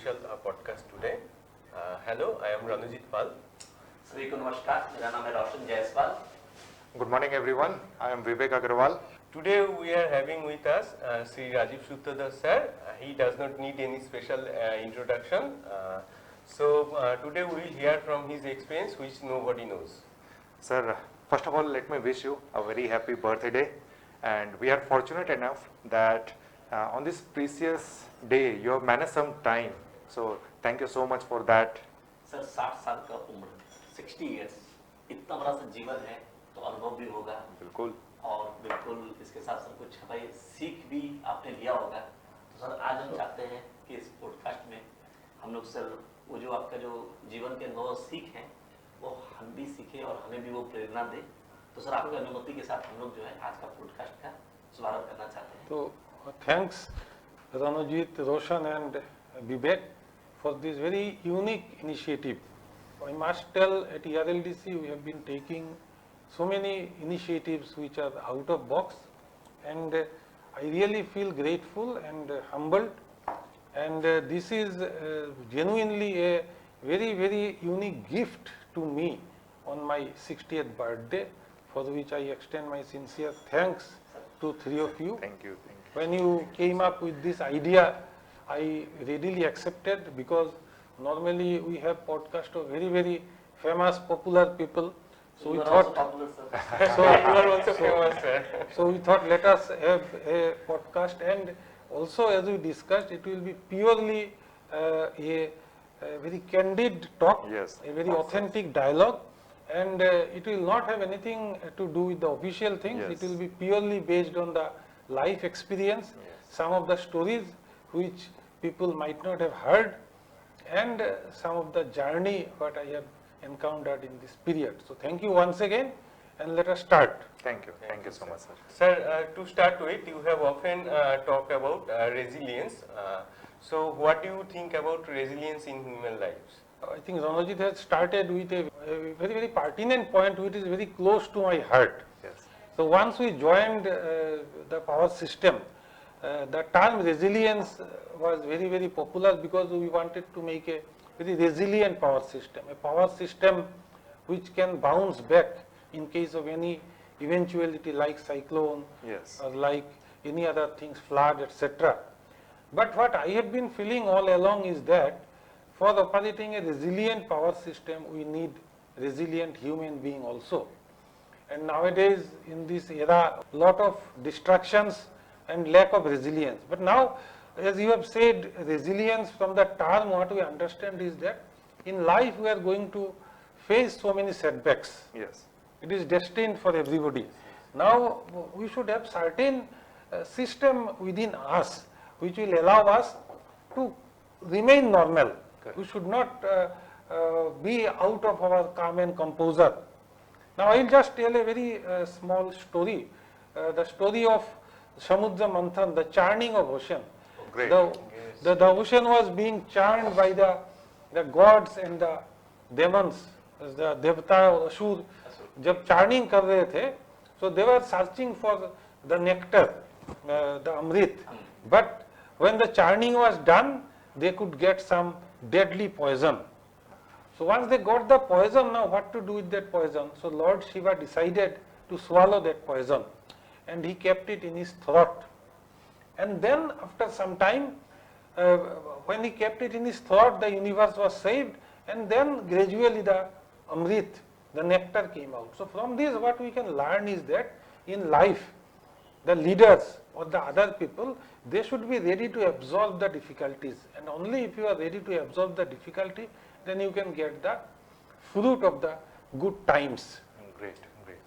special podcast today. Hello, I am Ranujit Pal. सभी को नमस्कार, मेरा नाम है रोशन Jaiswal. Good morning everyone, I am Vivek Agarwal. Today we are having with us Sri Rajiv Sutradhar sir. He does not need any special introduction. Today we will hear from his experience which nobody knows. Sir, first of all let me wish you a very happy birthday, and we are fortunate enough that on this precious day you have managed some time. So thank you so much for that. Sir 60 साल का उम्र, 60 years, इतना बड़ा सा जीवन है तो अनुभव भी होगा. बिल्कुल. और बिल्कुल इसके साथ साथ कुछ भाई सीख भी आपने लिया होगा. तो सर आज हम चाहते हैं कि इस पॉडकास्ट में हम लोग सर वो जो आपका जो जीवन के अनुभव सीख हैं वो हम भी सीखें और हमें भी वो प्रेरणा दे. तो सर आपकी अनुमति के साथ हम लोग जो है आज का पॉडकास्ट का शुभारंभ करना चाहते हैं. So thanks Ranujit, Roshan and Vivek for this very unique initiative. I must tell at ERLDC we have been taking so many initiatives which are out of box, and I really feel grateful and humbled, and this is genuinely a very unique gift to me on my 60th birthday, for which I extend my sincere thanks to three of you. Thank you. When you came up with this idea, I readily accepted, because normally we have podcast of very famous popular people. So we thought, so we thought let us have a podcast, and also as we discussed, it will be purely a very candid talk, Yes. a very authentic dialogue, and it will not have anything to do with the official things. Yes. It will be purely based on the life experience, some of the stories which people might not have heard, and some of the journey what I have encountered in this period. So thank you once again, and let us start. Thank you so much, sir. Sir, to start with, you have often talked about resilience. So what do you think about resilience in human lives? I think Ranujit has started with a very pertinent point which is very close to my heart. Yes. So once we joined the power system, the term resilience was very popular, because we wanted to make a very resilient power system which can bounce back in case of any eventuality like cyclone, Yes. or like any other things, flood, etc. But what I have been feeling all along is that for operating a resilient power system, we need resilient human being also. And nowadays in this era, lot of distractions and lack of resilience. But now, as you have said, resilience, from the term what we understand is that in life we are going to face so many setbacks. Yes. It is destined for everybody. Now we should have certain system within us which will allow us to remain normal. Correct. We should not be out of our calm and composure. Now I will just tell a very small story, the story of Samudra Manthan, the churning of ocean. Great. The ocean was being churned by the gods and the demons, the Devata or Asur. जब churning कर रहे थे, so they were searching for the nectar, the Amrit. But when the churning was done, they could get some deadly poison. So once they got the poison, now what to do with that poison? So Lord Shiva decided to swallow that poison, and he kept it in his throat. And then after some time, when he kept it in his throat, the universe was saved, and then gradually the Amrit, the nectar came out. So from this what we can learn is that in life, the leaders or the other people, they should be ready to absorb the difficulties, and only if you are ready to absorb the difficulty, then you can get the fruit of the good times. Great.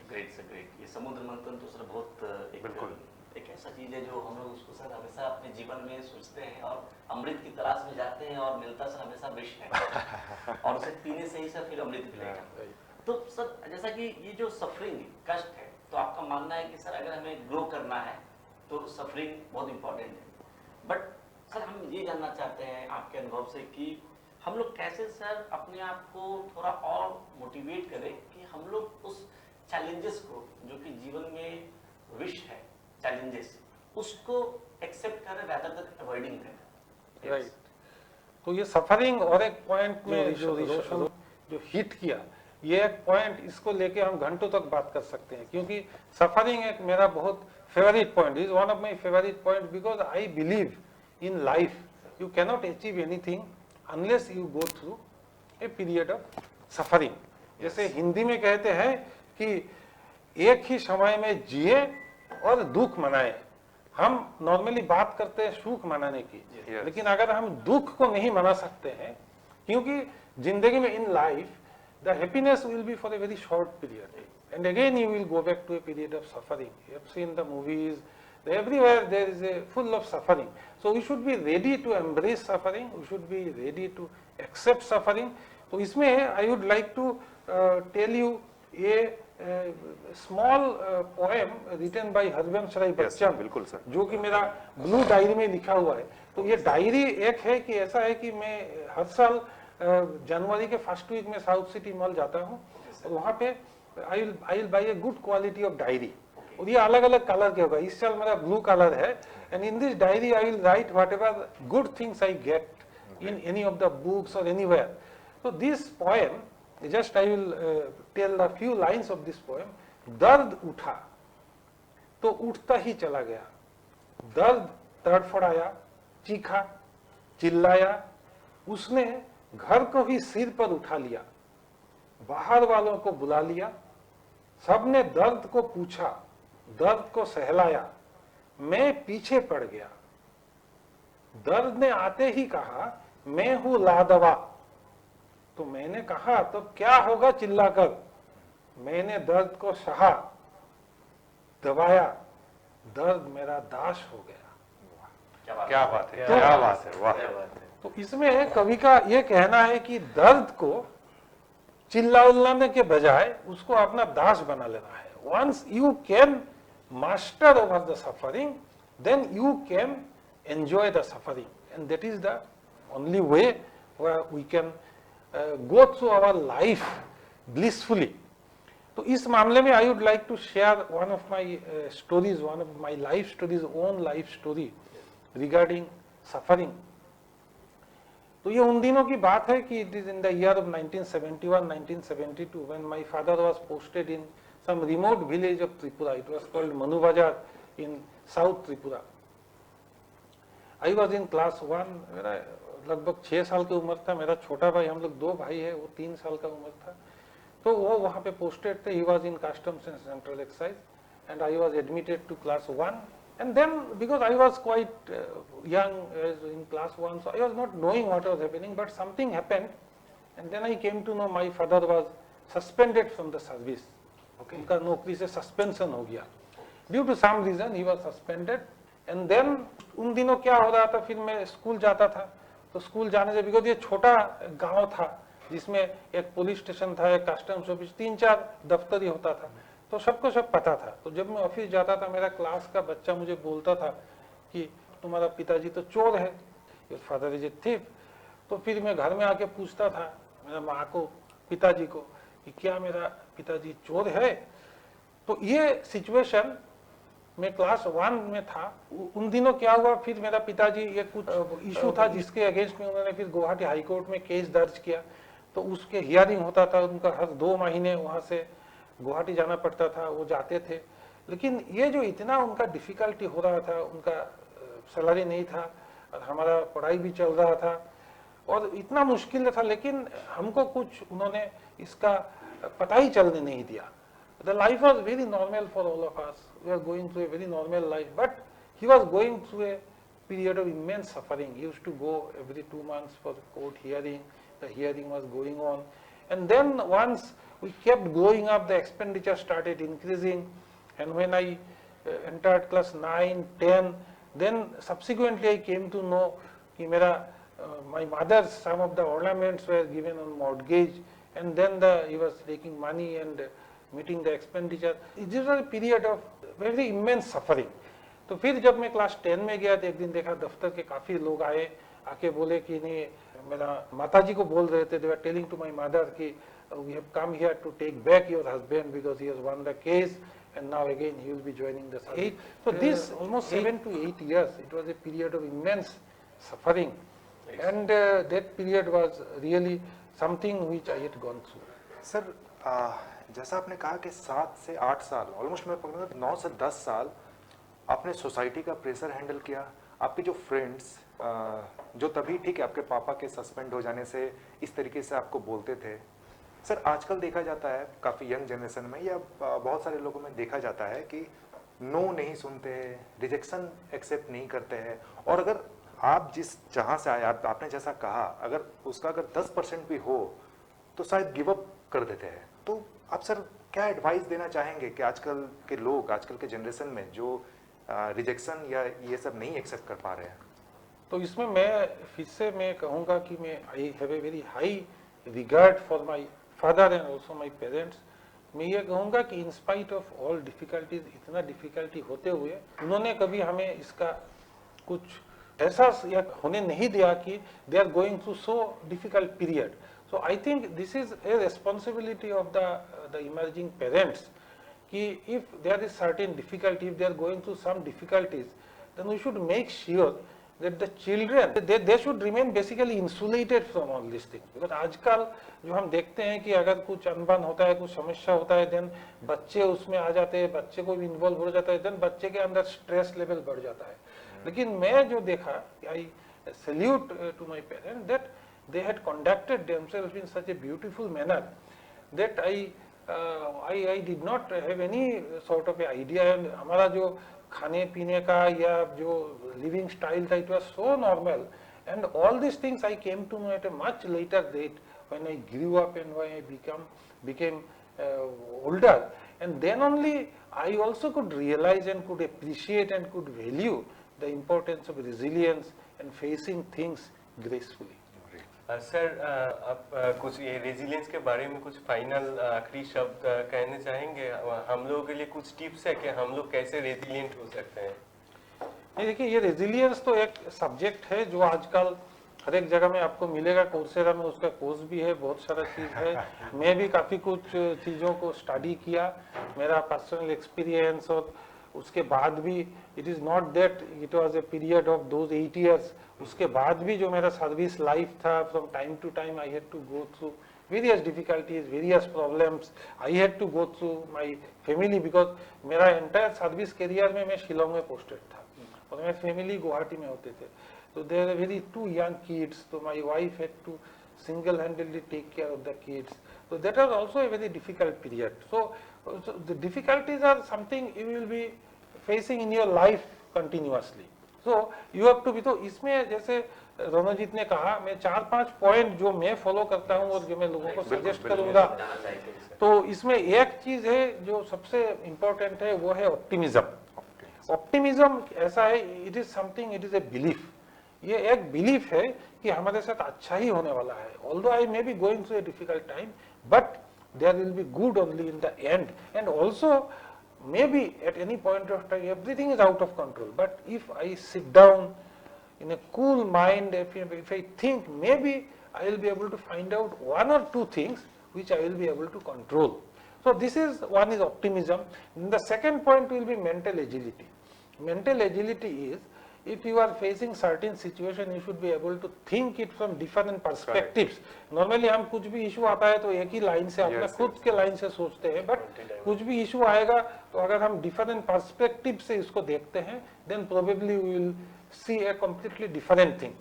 Great से great. ये समुद्र मंथन तो sir बहुत बिल्कुल. एक ऐसा चीज है जो हम लोग उसको सर हमेशा अपने जीवन में सोचते हैं और अमृत की तलाश में जाते हैं, और मिलता सर हमेशा विष है और उसे पीने से ही सर फिर अमृत मिलेगा. तो सर जैसा कि ये जो सफरिंग कष्ट है, तो आपका मानना है कि सर अगर हमें ग्रो करना है तो सफरिंग बहुत इंपॉर्टेंट है. बट सर हम ये जानना चाहते हैं आपके अनुभव से कि हम लोग कैसे सर अपने आप को थोड़ा और मोटिवेट करें कि हम लोग उस चैलेंजेस को, जो कि जीवन में विश है चैलेंजेस, उसको एक्सेप्ट करें rather than अवॉइडिंग करें. Right. तो ये सफरिंग और एक पॉइंट में जो रोशन जो हिट किया, ये एक पॉइंट, इसको लेके हम घंटों तक बात कर सकते हैं, क्योंकि सफरिंग एक मेरा बहुत favourite point, is one of my favourite point, because I believe in life you cannot achieve anything unless you go through a period of suffering. जैसे हिंदी में कहते हैं कि एक ही समय में जिए और दुख मनाए। हम नॉर्मली बात करते हैं सुख मनाने की, लेकिन अगर हम दुख को नहीं मना सकते हैं, क्योंकि जिंदगी में in life the happiness will be for a very short period, and again you will go back to a period of suffering. You have seen the movies, everywhere there is a full of suffering. So we should be ready to embrace suffering, we should be ready to accept suffering. तो इसमें I would like to tell you a small poem written by Harvansh Rai Bachchan, बिल्कुल sir, जो कि मेरा blue diary में लिखा हुआ है। तो ये डायरी एक है कि ऐसा है कि मैं हर साल जनवरी के फर्स्ट वीक में साउथ सिटी मॉल जाता हूँ, और वहाँ पे I will by a good quality of diary, और ये अलग अलग कलर के होगा। इस साल मेरा ब्लू कलर है, and in this diary I will write whatever good things I get in any of the books और एनीवेयर। तो this poem, just I will tell the few lines of this poem. दर्द उठा तो उठता ही चला गया, दर्द तड़फड़ाया, चीखा, चिल्लाया, उसने घर को ही सिर पर उठा लिया, बाहर वालों को बुला लिया, सबने दर्द को पूछा, दर्द को सहलाया, मैं पीछे पड़ गया। दर्द ने आते ही कहा, मैं हूं लादवा। तो मैंने कहा, तो क्या होगा चिल्लाकर। मैंने दर्द को सहा, दबाया, दर्द मेरा दास हो गया। क्या बात है, क्या बात है, वाह। तो इसमें कवि का ये कहना है कि दर्द को चिल्लाने के बजाय उसको अपना दास बना लेना है। Once you can master over the suffering, then you can enjoy the suffering, and that is the only way where we can go through our life blissfully. तो इस मामले में I would like to share one of my stories, one of my life stories, own life story regarding suffering. तो ये उन दिनों की बात है कि it is in the year of 1971-1972 when my father was posted in some remote village of Tripura. It was called Manu Bazar in south Tripura. I was in class 1, मेरा लगभग 6 साल की उम्र था। मेरा छोटा भाई, हम लोग 2 भाई है, वो 3 साल का उम्र था। तो वो वहाँ पे पोस्टेड थे। He was in customs and central excise, and I was admitted to class 1. And then, because I was quite young, in class 1, so I was not knowing what was happening, but something happened, and then I came to know my father was suspended from the service. Okay. उनका नौकरी से suspension हो गया, due to some reason he was suspended. And then उन दिनों क्या हो रहा था, फिर मैं स्कूल जाता था, तो स्कूल जाने से, बिकॉज ये छोटा गांव था जिसमें एक पुलिस स्टेशन था, एक कस्टम्स ऑफिस, 3-4 दफ्तर ही होता था, तो सबको सब पता था। तो जब मैं ऑफिस जाता था, मेरा क्लास का बच्चा मुझे बोलता था कि तुम्हारा पिताजी तो चोर है, your father is a thief. तो फिर मैं घर में आके पूछता था मेरा माँ को, पिताजी को, कि क्या मेरा पिताजी चोर है। तो ये सिचुएशन मैं क्लास 1 में था। उन दिनों क्या हुआ, फिर मेरा पिताजी, ये कुछ इशू था जिसके अगेंस्ट में उन्होंने फिर गुवाहाटी हाई कोर्ट में केस दर्ज किया। तो उसके हियरिंग होता था, उनका हर 2 महीने वहाँ से गुवाहाटी जाना पड़ता था, वो जाते थे। लेकिन ये जो इतना उनका डिफिकल्टी हो रहा था, उनका सैलरी नहीं था और हमारा पढ़ाई भी चल रहा था और इतना मुश्किल था, लेकिन हमको कुछ उन्होंने इसका पता ही चलने नहीं दिया। The life was very normal for all of us, we are going through a very normal life, but he was going through a period of immense suffering. He used to go every 2 months for court hearing. The hearing was going on, and then once we kept growing up, the expenditure started increasing, and when I entered class 9, 10, then subsequently I came to know कि मेरा my mother's some of the ornaments were given on mortgage, and then he was taking money and meeting the expenditure. It was a period of very immense suffering. तो फिर जब मैं class 10 में गया तो एक दिन देखा दफ्तर के काफी लोग आए, आके बोले कि नहीं, मेरा माताजी को बोल रहे थे, they were telling to my mother कि we have come here to take back your husband because he has won the case and now again he will be joining the service. So this almost 7 to 8 years, it was a period of immense suffering. and that period was really something which I had gone through. Sir जैसा आपने कहा कि 7 से 8 साल, almost मैं पकड़ूंगा 9 से 10 साल आपने सोसाइटी का प्रेशर हैंडल किया, आपके जो फ्रेंड्स जो तभी ठीक है आपके पापा के सस्पेंड हो जाने से इस तरीके से आपको बोलते थे, सर आजकल देखा जाता है काफ़ी यंग जनरेशन में या बहुत सारे लोगों में देखा जाता है कि नो नहीं सुनते हैं, रिजेक्शन एक्सेप्ट नहीं करते हैं, और अगर आप जिस जहाँ से आए आपने जैसा कहा अगर उसका अगर 10% भी हो तो शायद गिव अप कर देते हैं। तो आप सर क्या एडवाइस देना चाहेंगे कि आजकल के लोग, आजकल के जनरेशन में जो रिजेक्शन या ये सब नहीं एक्सेप्ट कर पा रहे हैं? तो इसमें मैं फिर से मैं कहूँगा कि मैं I have a very high regard for my father and also my parents. मैं ये कहूँगा कि in spite of all difficulties, इतना डिफिकल्टी होते हुए उन्होंने कभी हमें इसका कुछ ऐसा या होने नहीं दिया कि they are going through so difficult period. So I think this is a responsibility of the emerging parents कि if there is certain difficulty, if they are going through some difficulties, then we should make sure that the children they should remain basically insulated from all these things. Because आजकल जो हम देखते हैं कि अगर कुछ अनबन होता है, कुछ समस्या होता है, then बच्चे उसमें आ जाते हैं, बच्चे को भी इन्वॉल्व हो जाता है, then बच्चे के अंदर स्ट्रेस लेवल बढ़ जाता है। लेकिन मैं जो देखा, I salute to my parents that they had conducted themselves in such a beautiful manner that I did not have any sort of a idea, and हमारा जो खाने पीने का या जो living style था, it was so normal, and all these things I came to know at a much later date when I grew up and when I became older, and then only I also could realize and could appreciate and could value the importance of resilience and facing things gracefully. Sir आप कुछ ये resilience के बारे में कुछ final आखिरी शब्द कहने चाहेंगे? हम लोगों के लिए कुछ टिप्स है कि हम लोग कैसे रेजिलियंट हो सकते हैं? नहीं, देखिए ये रेजिलियंस तो एक सब्जेक्ट है जो आजकल हर एक जगह में आपको मिलेगा। कोर्सेरा में उसका कोर्स भी है, बहुत सारा चीज़ है। मैं भी काफ़ी कुछ चीज़ों को स्टडी किया, मेरा पर्सनल एक्सपीरियंस, और उसके बाद भी it is not that it was a period of those 8 years। उसके बाद भी जो मेरा सर्विस लाइफ था, from time to time I had to go through various difficulties, various problems. I had to go through my family, because मेरा entire service career में मैं शिलोंग में पोस्टेड था और मेरी फैमिली गुवाहाटी में होते थे। तो there are very 2 young kids, तो my wife had to single handedly take care of the kids. So that was also a very difficult period. So the difficulties are something you will be facing in your life continuously. So you have to be, तो इसमें जैसे रणजीत ने कहा, मैं 4-5 point जो मैं follow करता हूँ और जो मैं लोगों को सजेस्ट करूंगा, तो इसमें एक चीज है जो सबसे इम्पोर्टेंट है, वो है ऑप्टिमिज्म। ऑप्टिमिज्म ऐसा है, it is something, it is a belief. ये एक बिलीफ है कि हमारे साथ अच्छा ही होने वाला है। Although I may be going through a difficult time, but there will be good only in the end. And also maybe at any point of time everything is out of control, but if I sit down in a cool mind, if I think, maybe I will be able to find out 1 or 2 things which I will be able to control. So this is, one is optimism. And the second point will be mental agility. Mental agility is, if you are facing certain situation, you should be able to think it from different perspectives. Normally हम कुछ भी issue आता है तो एक ही line से, अपने खुद के लाइन से सोचते हैं, बट कुछ भी इशू आएगा तो अगर हम डिफरेंट पर्सपेक्टिव से इसको देखते हैं, then probably we will see a completely different thing.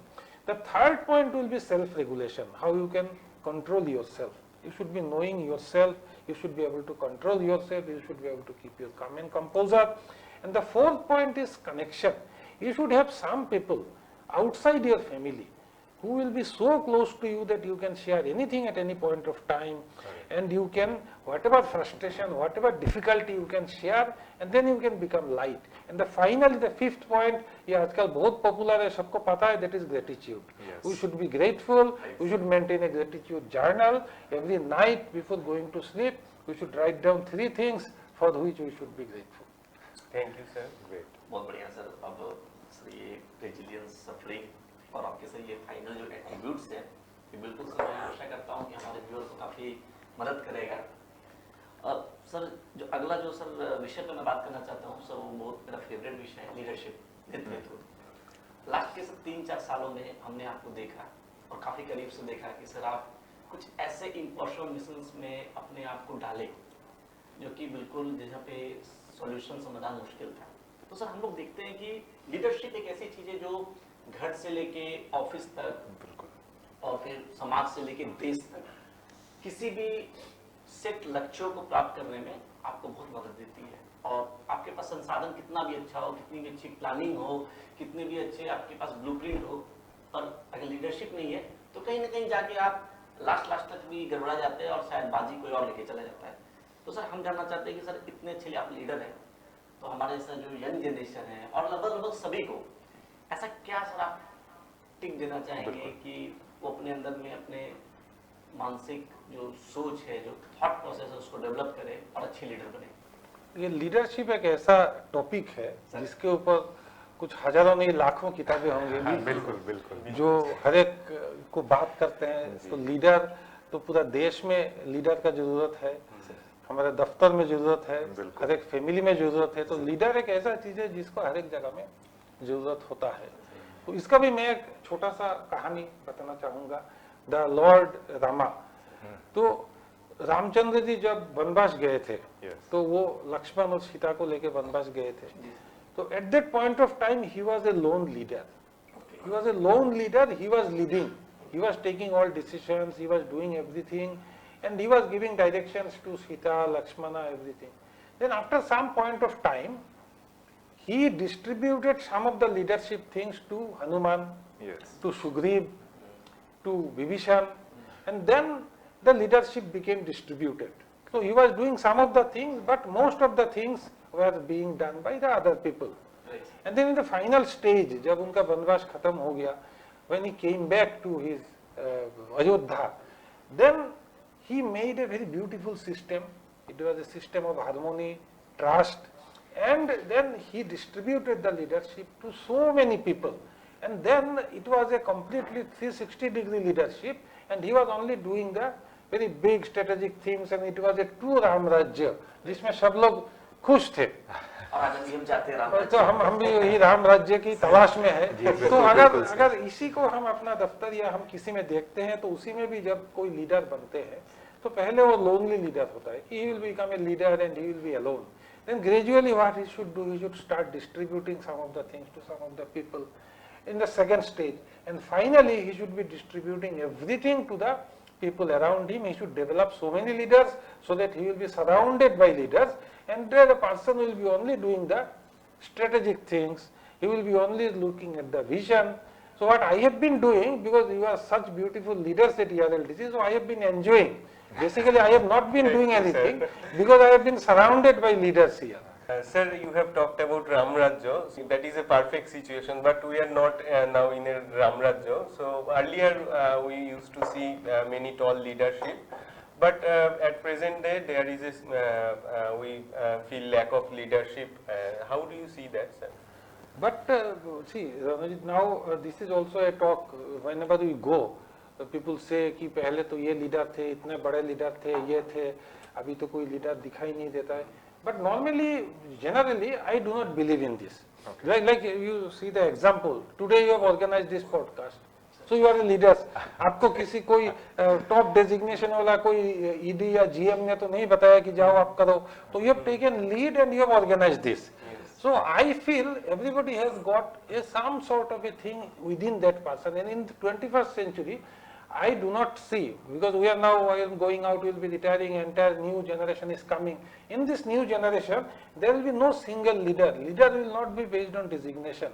The third point will be self-regulation, how you can control yourself. You should be knowing yourself, you should be able to control yourself, you should be able to keep your calm and composure. And the fourth point is connection. You should have some people outside your family who will be so close to you that you can share anything at any point of time, and you can, whatever frustration, whatever difficulty, you can share, and then you can become light. And finally the fifth point, ये आजकल बहुत popular है, सबको पता है, that is gratitude. We should be grateful. We should maintain a gratitude journal every night before going to sleep. We should write down 3 things for which we should be grateful. Thank you, sir. Great. बहुत बढ़िया sir. अब sir ये resilience, suffering और आपके sir ये final जो attributes हैं, ये बिल्कुल सर मैं आशा करता हूँ कि हमारे व्यूअर्स को काफ़ी मदद करेगा। और सर जो अगला जो सर विषय पे मैं बात करना चाहता हूँ सर, वो बहुत मेरा फेवरेट विषय है, लीडरशिप, नेतृत्व। लास्ट के सर 3-4 सालों में हमने आपको देखा और काफी करीब से देखा कि सर आप कुछ ऐसे इम्पॉसिबल मिशंस में अपने आप को डाले जो कि बिल्कुल जहाँ पे सॉल्यूशन समझना मुश्किल था। तो सर हम लोग देखते हैं कि लीडरशिप एक ऐसी चीज है जो घर से लेके ऑफिस तक बिल्कुल और फिर समाज से लेके देश तक किसी भी सेट लक्ष्यों को प्राप्त करने में आपको बहुत मदद देती है। और आपके पास संसाधन कितना भी अच्छा हो, कितनी भी अच्छी प्लानिंग हो, कितने भी अच्छे आपके पास ब्लूप्रिंट हो, पर अगर लीडरशिप नहीं है तो कहीं ना कहीं जाके आप लास्ट तक भी गड़बड़ा जाते हैं और शायद बाजी कोई और लेके चला जाता है। तो सर हम जानना चाहते हैं कि सर इतने अच्छे आप लीडर हैं, तो हमारे जैसा जो यंग जनरेशन है और लगभग सभी को ऐसा क्या सर आप टिक देना चाहेंगे कि वो अपने अंदर में अपने मानसिक जो सोच है, जो थॉट प्रोसेस है, उसको डेवलप करे और अच्छे लीडर बने? ये लीडरशिप एक ऐसा टॉपिक है जिसके ऊपर कुछ हजारों नहीं लाखों किताबें होंगी बिल्कुल बिल्कुल जो हर एक को बात करते हैं। तो लीडर तो पूरा देश में लीडर का जरूरत है, हमारे दफ्तर में जरूरत है, हर एक फैमिली में जरूरत है। तो लीडर एक ऐसा चीज है जिसको हर एक जगह में जरूरत होता है। तो इसका भी मैं एक छोटा सा कहानी बताना चाहूंगा। द लॉर्ड रामा, तो रामचंद्र जी जब वनवास गए थे तो वो लक्ष्मण और सीता को लेके वनवास गए थे। तो at that point of time he was a loan leader, he was a lone leader, he was leading, he was taking all decisions, he was doing everything, and he was giving directions to Sita, Lakshmana, everything. Then after some point of time, he distributed some of the leadership things to Hanuman, to Sugriv, to Vibhishan, and then the leadership became distributed. So he was doing some of the things, but most of the things were being done by the other people. And then in the final stage, जब उनका वनवास खत्म हो गया, when he came back to his Ayodhya, then he made a very beautiful system. It was a system of harmony, trust, and then he distributed the leadership to so many people. And then it was a completely 360-degree leadership, and he was only doing the very big strategic things, and it was a true Ram Rajya, जिसमें सब लोग खुश थे। तो हम भी यही राम राज्य की तलाश में है। तो अगर इसी को हम अपना दफ्तर या हम किसी में देखते हैं तो उसी में भी जब कोई लीडर बनते हैं तो पहले वो लोनली लीडर होता है, he will become a leader and he will be alone. Then gradually what he should do, he should start distributing some of the things to some of the people in the second stage, and finally he should be distributing everything to the people around him. He should develop so many leaders so that he will be surrounded by leaders, and the person will be only doing the strategic things, he will be only looking at the vision. So what I have been doing, because you are such beautiful leaders at ERLDC, so I have been enjoying. Basically I have not been doing anything because I have been surrounded by leaders here. Sir, you have talked about Ram Rajya, so that is a perfect situation, but we are not now in a Ram Rajya. So earlier we used to see many tall leadership, but at present day there is a, we feel lack of leadership. How do you see that, sir? But see, Ranajit, now this is also a talk. Whenever we go, people say कि पहले तो ये leader थे, इतने बड़े leader थे, ये थे, अभी तो कोई लीडर दिखाई नहीं देता है. But normally, generally, I do not believe in this. Okay. Like you see the example. Today you have organized this podcast. So you are a leader. आपको किसी कोई top designation वाला कोई ED या GM ने तो नहीं बताया कि जाओ आप करो. So you have taken lead and you have organized this. So I feel everybody has got some sort of a thing within that person. And in the 21st century, I do not see, because we are now going out, we will be retiring, entire new generation is coming. In this new generation, there will be no single leader. Leader will not be based on designation.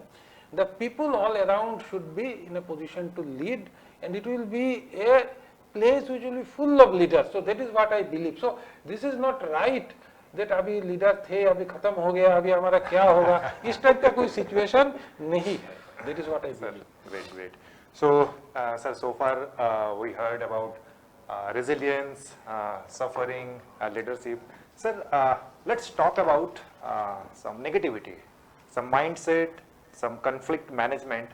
The people all around should be in a position to lead, and it will be a place which will be full of leaders. So that is what I believe. So this is not right that अभी leader थे, अभी खत्म हो गया, अभी हमारा क्या होगा, इस टाइप का कोई सिचुएशन नहीं है. That is what I believe. Great. So, sir, so far we heard about resilience, suffering, leadership. Sir, let's talk about some negativity, some mindset, some conflict management.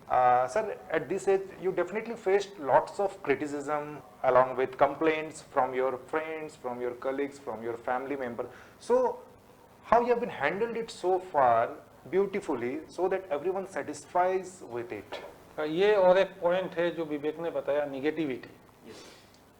Sir, at this age, you definitely faced lots of criticism along with complaints from your friends, from your colleagues, from your family members. So, how you have been handled it so far beautifully so that everyone satisfies with it. ये और एक point है जो विवेक ने बताया, negativity.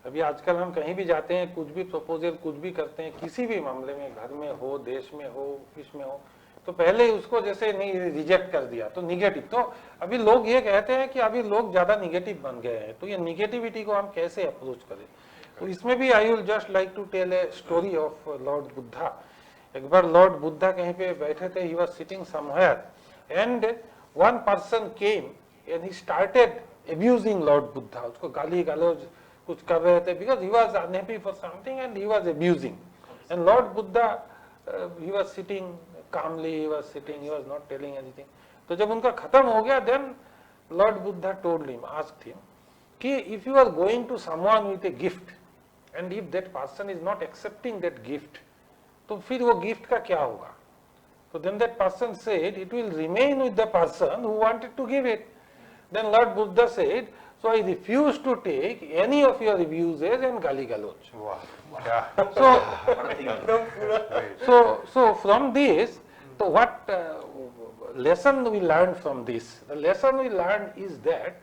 अभी आजकल हम कहीं भी जाते हैं, कुछ भी प्रपोजल कुछ भी करते हैं, किसी भी मामले में, घर में हो, देश में हो, ऑफिस में हो, तो पहले उसको जैसे नहीं रिजेक्ट कर दिया तो निगेटिव। तो अभी लोग ये कहते हैं कि अभी लोग ज्यादा निगेटिव बन गए हैं, तो ये निगेटिविटी को हम कैसे अप्रोच करें। तो इसमें भी I will just like to tell a story of lord Buddha. एक बार लॉर्ड बुद्धा कहीं पे बैठे थे, he was sitting somewhere and one person came and he started abusing lord Buddha. उसको गाली गलौज कुछ कर रहे थे, because he was unhappy for something and he was abusing. And lord Buddha he was sitting calmly, he was sitting, he was not telling anything. तो जब उनका खत्म हो गया, then Lord Buddha told him, asked him, कि if you are going to someone with a gift and if that person is not accepting that gift, तो फिर वो गिफ्ट का क्या होगा? So then that person said, it will remain with the person who wanted to give it. Then Lord Buddha said, so I refuse to take any of your abuses and gali galoj. Wow. Yeah. So from this, so what lesson we learned from this? The lesson we learned is that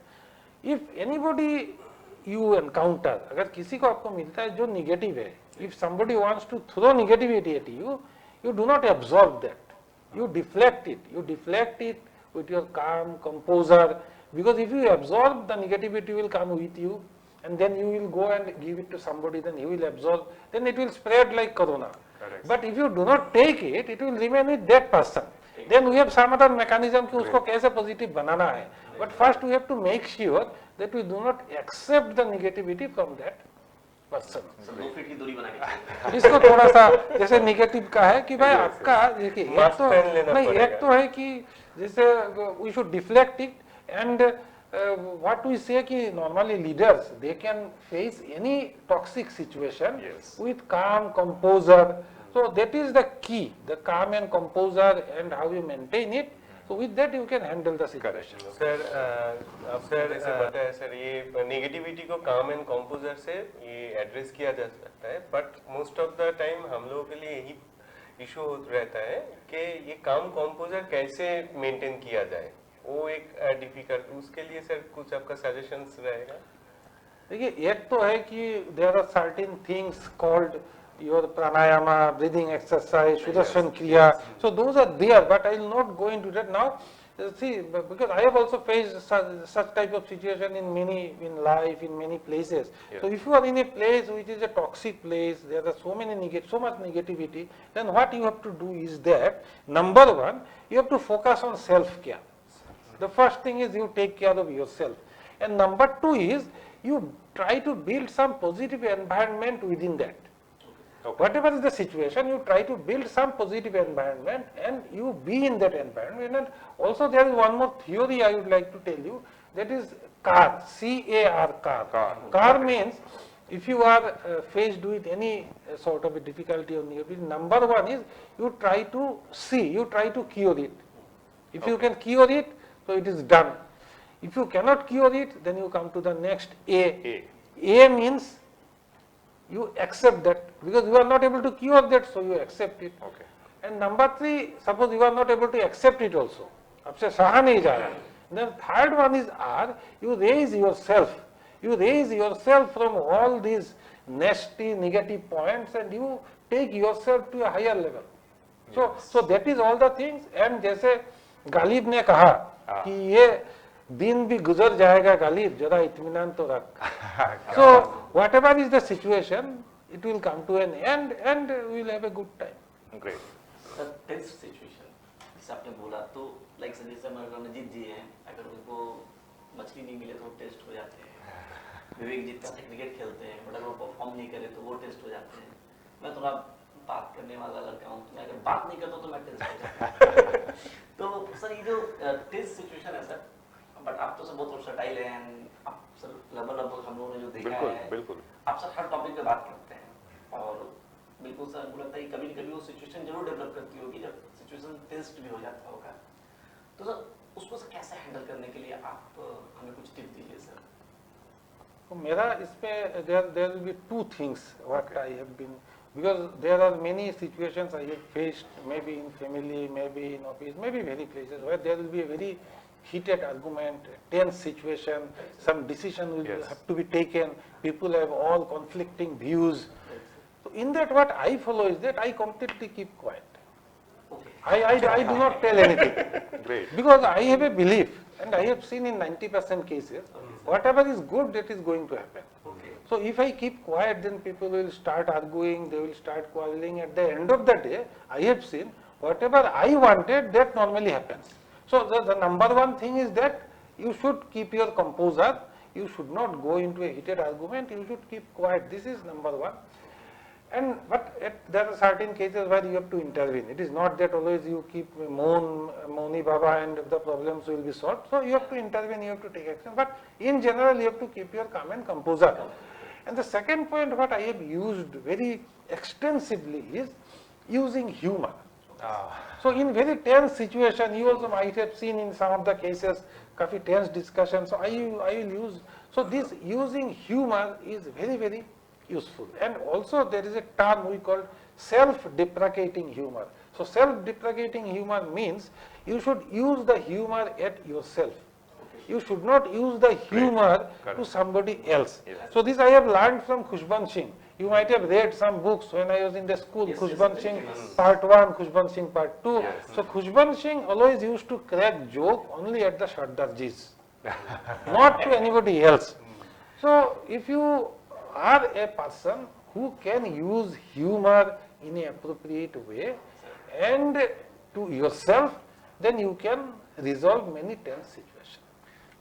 if anybody you encounter, अगर किसी को आपको मिलता है जो negative है, if somebody wants to throw negativity at you, you do not absorb that. You deflect it. You deflect it with your calm composure. Because if you absorb, the negativity will come with you, and then you will go and give it to somebody, then he will absorb, then it will spread like corona. Correct. But if you do not take it, it will remain with that person. Then we have some other mechanism कि उसको कैसे positive बनाना है. But first we have to make sure that we do not accept the negativity from that person. 2 feet की दूरी बना के इसको थोड़ा सा जैसे निगेटिव का है कि भाई आपका देखिए एक Mask तो पहन लेना नहीं, पड़ेगा। एक तो है कि जैसे we should deflect it and what we say कि normally leaders they can face any toxic situation Yes. with calm composure. So that is the key, the calm and composure and how you maintain it. So with that you can handle the situation. Sir sir जैसे बताया sir, ये negativity को काम and composure से ये address किया जा सकता है, but most of the time हम लोगों के लिए यही इशू रहता है कि ये काम कॉम्पोजर कैसे मेंटेन किया जाए, वो एक डिफिकल्ट, उसके लिए सर कुछ आपका सजेशंस रहेगा? देखिए एक तो है कि there are certain things called your pranayama, breathing exercise, Sudarshan Kriya. So those are there, but I will not go into that now. See, because I have also faced such type of situation in life, in many places. Yes. So if you are in a place which is a toxic place, there are so much negativity, then what you have to do is that, number one, you have to focus on self-care. The first thing is you take care of yourself. And number two is you try to build some positive environment within that. Okay. Whatever is the situation, you try to build some positive environment and you be in that environment. And also there is one more theory I would like to tell you, that is CAR, C-A-R, CAR. CAR means if you are faced with any sort of a difficulty or negativity, number one is you try to see, you try to cure it. If you can cure it, so it is done. If you cannot cure it, then you come to the next A. A means you accept that, because you are not able to cure that, so you accept it. Okay. And number three, suppose you are not able to accept it also, आपसे सहा नहीं जा रहा. Then third one is R, you raise yourself. You raise yourself from all these nasty negative points and you take yourself to a higher level. So that is all the things. And जैसे गालिब ने कहा कि ये दिन भी गुजर जाएगा गालिब, जरा इत्मीनान तो रख. So whatever is the situation, it will come to an end and we will have a good time. Great. Sir tense situation जैसे आपने बोला, तो लाइक सर जैसे हमारे रणजीत जी हैं, अगर उनको मछली नहीं मिले तो वो टेस्ट हो जाते हैं. विवेक जी क्रिकेट खेलते हैं, बट अगर वो परफॉर्म नहीं करे तो वो टेस्ट हो जाते हैं. मैं थोड़ा बात करने वाला लड़का हूँ, तो मैं अगर बात नहीं करता तो मैं टेंस हो जाता हूँ. तो सर ये जो टेंस सिचुएशन है सर, बट आप तो सर बहुत वर्सेटाइल हैं, आप सर लगभग हम लोगों ने जो देखा है, बिल्कुल. आप सर हर टॉपिक पे बात करते हैं और बिल्कुल सर हमको लगता है कभी न कभी वो सिचुएशन जरूर डेवलप करती होगी जब सिचुएशन टेंस्ड भी हो जाता होगा. तो सर उसको सर कैसे हैंडल करने के लिए आप हमें कुछ टिप दीजिए सर. तो मेरा इस पे there will be two things what I have been because there are many situations I have faced, maybe in family, maybe in office, maybe many places where there will be a very heated argument, tense situation, some decision will Yes. have to be taken, people have all conflicting views. So in that what I follow is that I completely keep quiet. Okay. I do not tell anything. Great. Because I have a belief, and I have seen in 90% cases, whatever is good, that is going to happen. Okay. So if I keep quiet, then people will start arguing, they will start quarreling. At the end of the day, I have seen whatever I wanted, that normally happens. So the number one thing is that you should keep your composure. You should not go into a heated argument. You should keep quiet. This is number one. But there are certain cases where you have to intervene. It is not that always you keep Moni Baba and the problems will be solved. So you have to intervene, you have to take action. But in general, you have to keep your calm and composure. And the second point what I have used very extensively is using humor. So in very tense situation, you also might have seen in some of the cases, काफी tense discussion. So I will use, so this using humor is very, very useful. And also there is a term we call self-deprecating humor. So self-deprecating humor means you should use the humor at yourself. You should not use the humor to somebody else. Yes. So this I have learned from Khushbant Singh. You might have read some books when I was in the school, Yes, Khushbant yes, Singh yes. part 1, Khushbant Singh part 2. Yes. So Khushbant Singh always used to crack joke only at the Shardarjis, not to anybody else. So if you are a person who can use humor in an appropriate way and to yourself, then you can resolve many tense situations.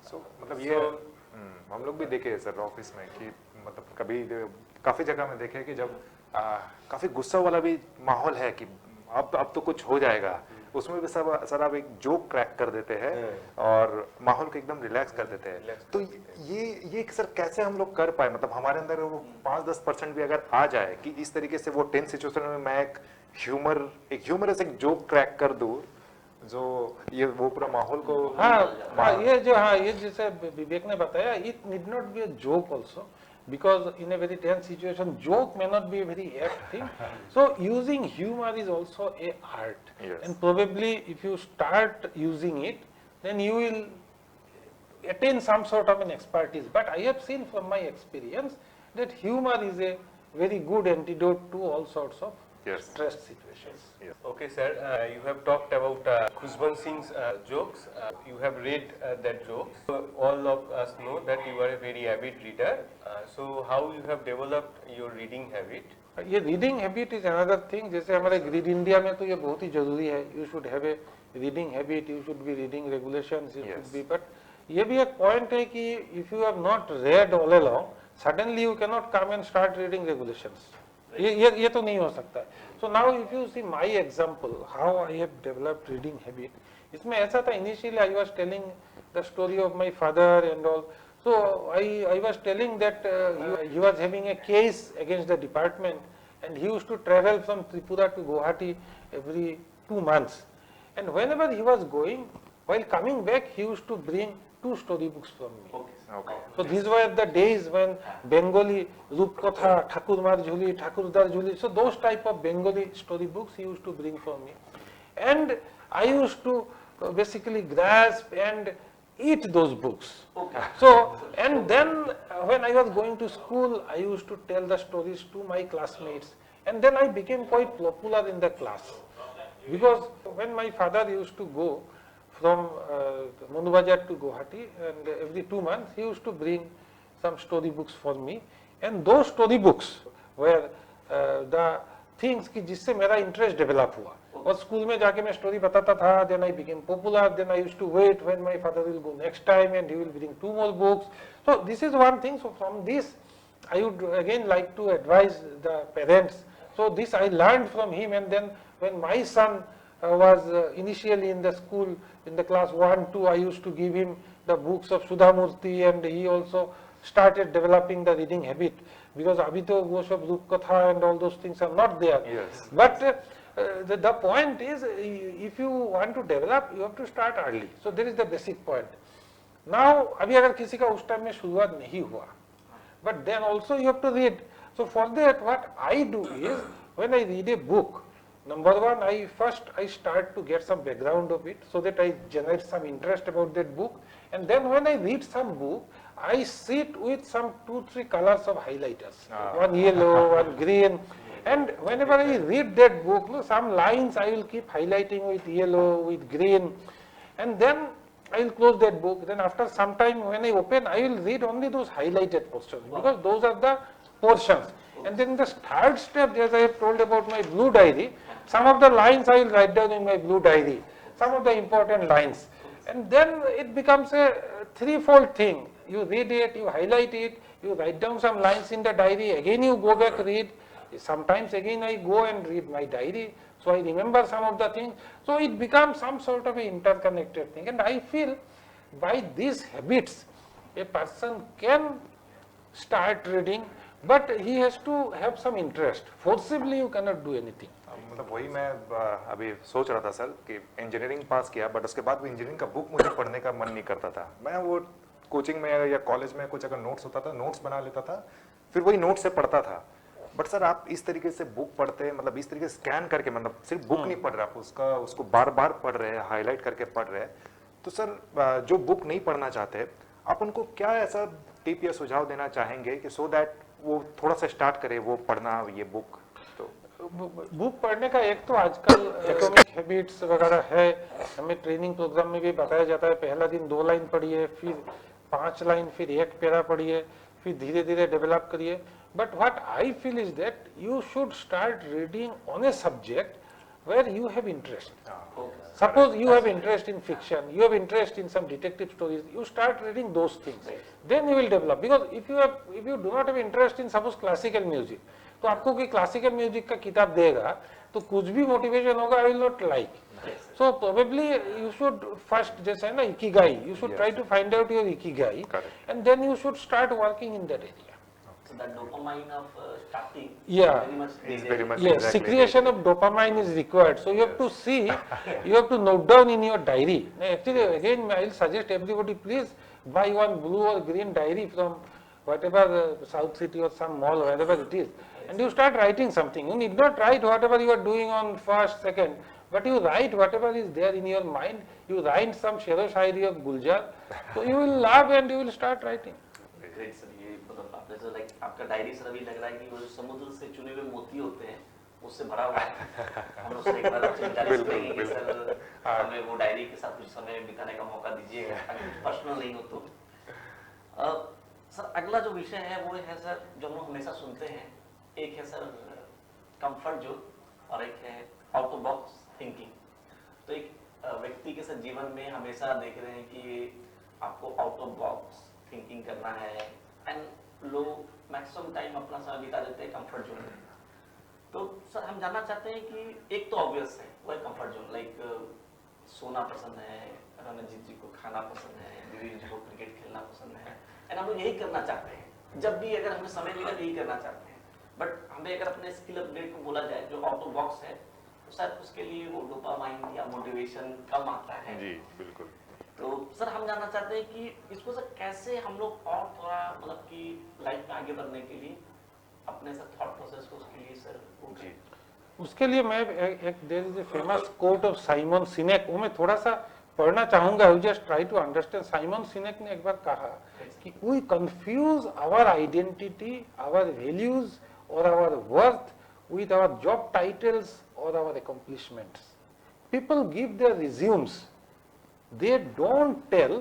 So मतलब ये हम लोग भी देखे हैं sir office में कि मतलब कभी काफी जगह में देखे कि जब काफी गुस्सा वाला भी माहौल है कि अब तो कुछ हो जाएगा, उसमें भी सब सर आप एक जोक क्रैक कर देते हैं और माहौल को एकदम रिलैक्स कर देते हैं. तो ये सर कैसे हम लोग कर पाए, मतलब हमारे अंदर वो 5-10% भी अगर आ जाए कि इस तरीके से वो टेंस सिचुएशन में मैं एक ह्यूमरस एक जोक क्रैक कर दूं जो ये वो पूरा माहौल को ये जैसे विवेक ने बताया, it need not be a joke also, because in a very tense situation, joke may not be a very apt thing. So using humor is also a art. Yes. And probably if you start using it, then you will attain some sort of an expertise. But I have seen from my experience that humor is a very good antidote to all sorts of Yes. stress situations. Okay, sir. You have talked about Khushbant Singh's jokes. You have read that joke. So all of us know that you are a very avid reader. So how you have developed your reading habit? ये reading habit is another thing. जैसे हमारे grid India में तो ये बहुत ही जरूरी है. You should have a reading habit, you should be reading regulations, you should be. But ये भी एक पॉइंट है कि if you have not read all along, suddenly you can not come and start reading regulations. ये तो नहीं हो सकता है. So now if you see my example how I have developed reading habit, इसमें ऐसा था initially I was telling the story of my father and all. So I was telling that he was having a case against the department, and he used to travel from Tripura to Guwahati every 2 months. And whenever he was going, while coming back, he used to bring 2 storybooks from me. Okay. So these were the days when Bengali Rupkatha, Thakurmar Jhuli, Thakurdar Jhuli, so those type of Bengali storybooks he used to bring for me. And I used to basically grasp and eat those books. Okay. So, and then when I was going to school, I used to tell the stories to my classmates, and then I became quite popular in the class. Because when my father used to go from Mundubazar to Guwahati, and every 2 months he used to bring some storybooks for me, and those storybooks were the things कि जिससे मेरा interest develop हुआ. और school में जाके मैं story बताता था, then I became popular, then I used to wait when my father will go next time and he will bring 2 more books. So this is one thing. So from this I would again like to advise the parents. So this I learned from him, and then when my son was initially in the school, in the class 1, 2, I used to give him the books of Sudhamurti, and he also started developing the reading habit, because abhi to wo sab Rupkatha and all those things are not there. Yes. But the point is, if you want to develop, you have to start early. So there is the basic point. Now, अभी अगर किसी का उस time में शुरुआत नहीं हुआ, but then also you have to read. So for that, what I do is, when I read a book, number one, I start to get some background of it so that I generate some interest about that book. And then when I read some book, I sit with some 2-3 colors of highlighters, one yellow, one green. And whenever I read that book, some lines I will keep highlighting with yellow, with green. And then I will close that book. Then after some time when I open, I will read only those highlighted portions because those are the portions. And then the third step, as I have told about my blue diary, some of the lines I will write down in my blue diary, some of the important lines. And then it becomes a threefold thing. You read it, you highlight it, you write down some lines in the diary, again you go back read. Sometimes again I go and read my diary, so I remember some of the things. So it becomes some sort of an interconnected thing. And I feel by these habits, a person can start reading, but he has to have some interest. Forcibly you cannot do anything. मतलब वही मैं अभी सोच रहा था sir कि engineering pass किया, but उसके बाद भी इंजीनियरिंग का बुक मुझे पढ़ने का मन नहीं करता था. मैं वो कोचिंग में या कॉलेज में कुछ अगर नोट्स होता था, नोट्स बना लेता था, फिर वही नोट्स से पढ़ता था. बट सर आप इस तरीके से बुक पढ़ते हैं, मतलब इस तरीके से स्कैन करके, मतलब सिर्फ बुक नहीं पढ़ रहे आप, उसको बार बार पढ़ रहे हैं, हाईलाइट करके पढ़ रहे हैं. तो सर जो बुक नहीं पढ़ना चाहते, आप उनको क्या ऐसा टिप या सुझाव देना चाहेंगे कि सो दैट वो थोड़ा सा स्टार्ट करे वो पढ़ना ये बुक? तो बुक पढ़ने का एक तो आजकल एटॉमिक हैबिट्स वगैरह है, हमें ट्रेनिंग प्रोग्राम में भी बताया जाता है, पहला दिन 2 लाइन पढ़िए, फिर 5 लाइन, फिर 1 पैरा पढ़िए, फिर धीरे धीरे डेवलप करिए. But what I feel is that you should start reading on a subject where you have interest. Suppose you have interest in fiction, you have interest in some detective stories, you start reading those things. Then you will develop. Because if you do not have interest in suppose classical music, तो आपको कोई classical music का किताब देगा तो कुछ भी motivation होगा I will not like. So probably you should first, जैसे है ना ikigai, you should try to find out your ikigai, and then you should start working in that area. So that dopamine of starting Yeah. very much Yes, secretion of dopamine is required. So you have to see, you have to note down in your diary. Actually, again, I will suggest everybody please buy one blue or green diary from whatever South City or some mall, wherever it is, and you start writing something. You need not write whatever you are doing on first, second, but you write whatever is there in your mind. You write some Shero Shairi of Guljar, so you will laugh and you will start writing. Great sir, ये मतलब आपने जो like आपका diary sir अभी लग रहा है कि वो जो समुद्र से चुने हुए मोती होते हैं उससे भरा हुआ है. हम उससे एक बार आपसे जाने से कहेंगे कि सर हमें वो डायरी के साथ कुछ समय बिताने का मौका दीजिएगा, पर्सनल नहीं हो तो. सर अगला जो विषय है वो है सर जो हम हमेशा सुनते हैं, एक है सर कंफर्ट जोन और एक है आउट ऑफ बॉक्स थिंकिंग. तो एक व्यक्ति के साथ जीवन में हमेशा देख रहे हैं कि आपको आउट ऑफ बॉक्स थिंकिंग करना है, एंड लोग मैक्सिमम टाइम अपना समय बिता देते हैं कंफर्ट जोन में. तो सर हम जानना चाहते हैं कि एक तो ऑब्वियस है वो है कंफर्ट जोन, लाइक सोना पसंद है, रणजीत जी को खाना पसंद है, दिलीप जी को क्रिकेट खेलना पसंद है, एंड हम लोग यही करना चाहते हैं जब भी अगर हमें समय मिला यही करना चाहते हैं. बट हमें अगर अपने स्किल अपग्रेड को बोला जाए जो आउट ऑफ बॉक्स है तो शायद उसके लिए वो डोपामाइन या मोटिवेशन कम आता है. जी बिल्कुल. तो सर हम जानना चाहते हैं कि इसको सर कैसे हम लोग और थोड़ा मतलब कि लाइफ में आगे बढ़ने के लिए अपने सर थॉट प्रोसेस को उसके लिए सर जी उसके लिए मैं एक there is a famous quote of Simon Sinek, वो मैं थोड़ा सा पढ़ना चाहूंगा. You just try to understand. Simon Sinek ने एक बार कहा कि we confuse our identity, our values और our worth with our job titles or our accomplishments. People give their resumes. They don't tell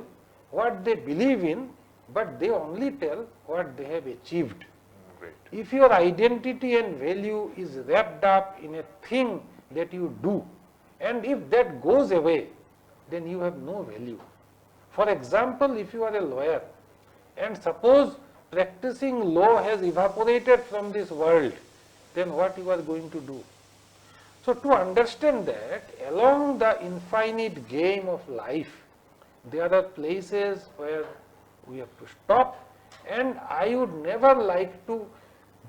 what they believe in, but they only tell what they have achieved. Great. If your identity and value is wrapped up in a thing that you do, and if that goes away, then you have no value. For example, if you are a lawyer, and suppose practicing law has evaporated from this world, then what you are going to do? So to understand that, along the infinite game of life, there are places where we have to stop, and I would never like to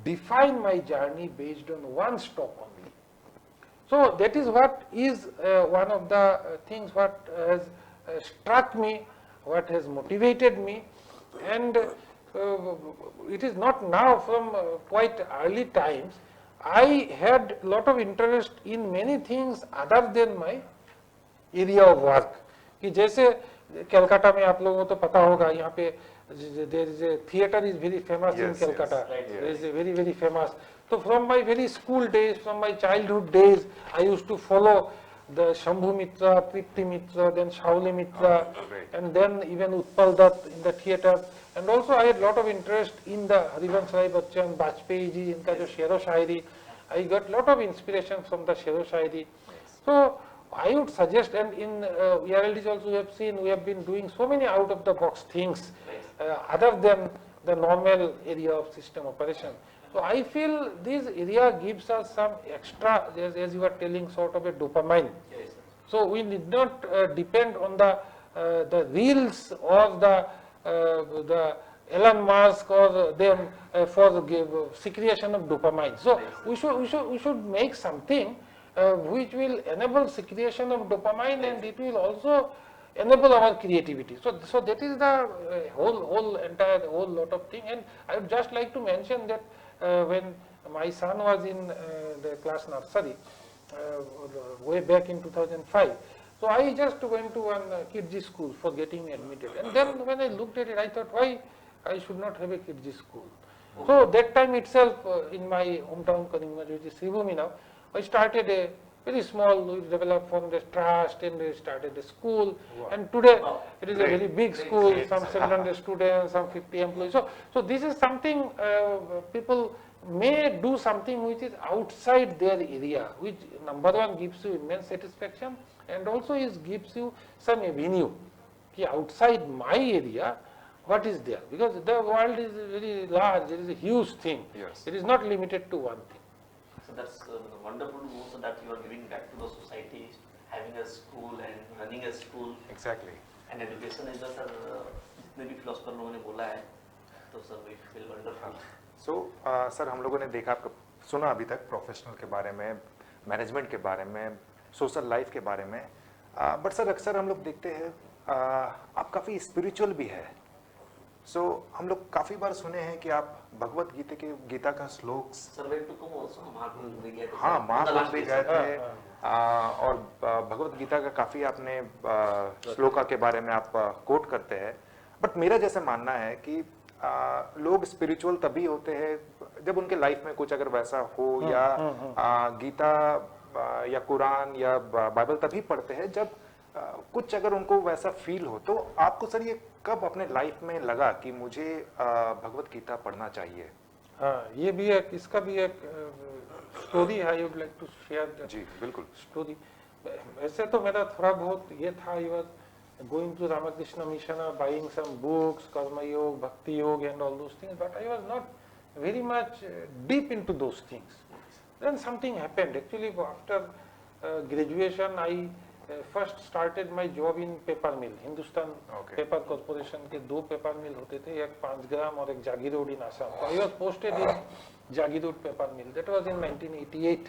define my journey based on one stop only. So that is what is one of the things what has struck me, what has motivated me, and it is not now, from quite early times I had lot of interest in many things other than my area of work. कि जैसे कलकत्ता में आप लोगों को तो पता होगा, यहाँ पे there is a theater is very famous in Yes, yes. Calcutta. Right, There is a very famous. So from my very school days, from my childhood days, I used to follow the Shambhu Mitra, Tripti Mitra, then Shauli Mitra, great. and then even Utpal Dutt in the theater. And also I had lot of interest in the Harivansh Rai Bachchan, Bajpayee ji, इनका जो शेरो शायरी, I got lot of inspiration from the शेरो शायरी. So I would suggest, and in ERLDs also we have seen, we have been doing so many out of the box things other than the normal area of system operation. So I feel this area gives us some extra, as you were telling, sort of a dopamine. Yes, sir. So we need not depend on the reels or the Elon Musk or them for the secretion of dopamine. So we should make something which will enable secretion of dopamine, and it will also enable our creativity. So that is the whole lot of thing. And I would just like to mention that when my son was in the class nursery, way back in 2005, so I just went to one kids school for getting admitted. And then when I looked at it, I thought, why I should not have a kids school? So that time itself, in my hometown Karimganj, which is Sribhumi now, I started a very small, we developed from the trust, and we started a school. And today it is a very big school, some 700 students, some 50 employees. So this is something people may do something which is outside their area, which number one gives you immense satisfaction, and also gives you some avenue. Outside my area, what is there? Because the world is very large, it is a huge thing. Yes. It is not limited to one thing. So that's wonderful also that you are giving back to the society, having a school and running a school. Exactly. And education is the sir, जितने भी philosopher लोगों ने बोला है, तो sir we feel wonderful. So sir हम लोगों ने देखा, आपका सुना अभी तक प्रोफेशनल के बारे में, मैनेजमेंट के बारे में, सोशल लाइफ के बारे में, बट सर अक्सर हम लोग देखते हैं आप काफ़ी स्पिरिचुअल भी है. सो हम लोग काफ़ी बार सुने हैं कि आप भगवत गीता का श्लोक, Sir, went to come also Mahakumbh भी गए थे. हाँ महाकुंभ भी गए थे, हाँ, और भगवत गीता का काफ़ी आपने श्लोका के बारे में आप कोट करते हैं. बट मेरा जैसे मानना है कि लोग स्पिरिचुअल तभी होते हैं जब उनके लाइफ में कुछ अगर वैसा हो, या गीता या कुरान या बाइबल तभी पढ़ते हैं जब कुछ अगर उनको वैसा फील हो. तो आपको सर ये कब अपने लाइफ में लगा कि मुझे भगवत गीता पढ़ना चाहिए? हाँ, ये भी एक, इसका भी एक स्टोरी है, I would like to share. जी बिल्कुल. स्टोरी वैसे तो मेरा थोड़ा बहुत ये था, I was going to Ramakrishna Mission, buying some books, Karma Yoga, Bhakti Yoga and all those things, but I was not very much deep into those things. Then something happened. Actually, after graduation, I first started my job in paper mill. Hindustan Paper Corporation के दो paper mill होते थे, एक 5 ग्राम और एक जागी road in Assam. So I was posted in Jagi Road paper mill. That was in 1988.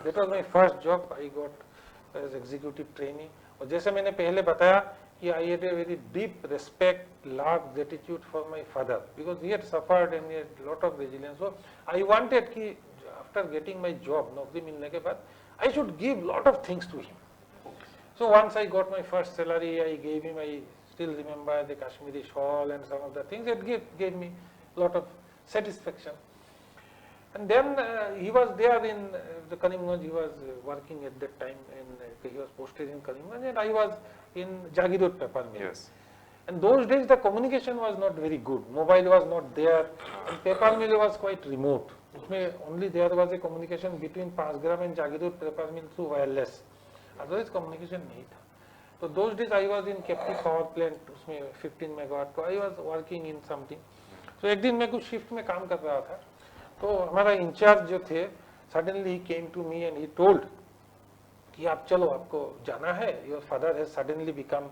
That was my first job. I got as executive trainee. और जैसे मैंने पहले बताया कि I had a very deep respect, love, gratitude for my father because he had suffered and he had lot of resilience. So I wanted कि after getting my job, नौकरी मिलने के बाद, I should give lot of things to him. So once I got my first salary, I gave him, I still remember the Kashmiri shawl and some of the things. It gave me lot of satisfaction. And then he was there in the Karimganj, he was working at that time, and he was posted in Karimganj, and I was in Jagi Road paper mill. Yes. And those days the communication was not very good. Mobile was not there, and paper mill was quite remote. Only there was a communication between Pasgram and Jagi Road paper mill through wireless. Otherwise communication नहीं था. So those days I was in Kepti power plant, उसमें 15 megawatt को, I was working in something. So एक दिन मैं कुछ shift में काम कर रहा था, तो हमारा इंचार्ज जो थे, suddenly he came to me and he told कि आप चलो, आपको जाना है, your father has suddenly become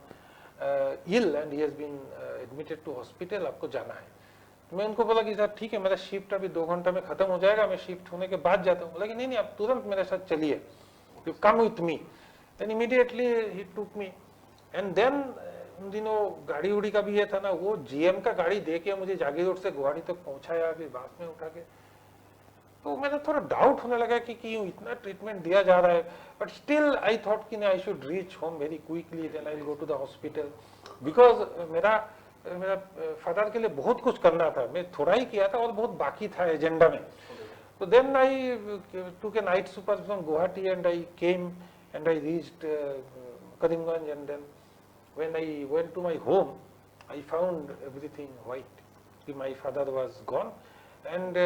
ill and he has been admitted to hospital, आपको जाना है. तो मैं उनको बोला कि सर ठीक है, मेरा शिफ्ट अभी 2 घंटा में खत्म हो जाएगा, मैं शिफ्ट होने के बाद जाता हूँ. बोला कि नहीं नहीं, आप तुरंत मेरे साथ चलिए, you come with me. Then immediately he took me, and then उन दिनों गाड़ी उड़ी का भी ये था ना, वो GM का गाड़ी दे के मुझे जागी रोड से गुवाहाटी तक पहुंचाया, फिर बस में उठा के. तो मैंने थोड़ा डाउट होने लगा कि क्यों इतना ट्रीटमेंट दिया जा रहा है, बट स्टिल आई थॉट कि I should reach home very quickly, then I go to the hospital, because मेरा फादर के लिए बहुत कुछ करना था, मैं थोड़ा ही किया था और बहुत बाकी था एजेंडा में. So then I took a night super from Guwahati and I came and I reached Karimganj, and then when I went to my home, I found everything white. My father was gone and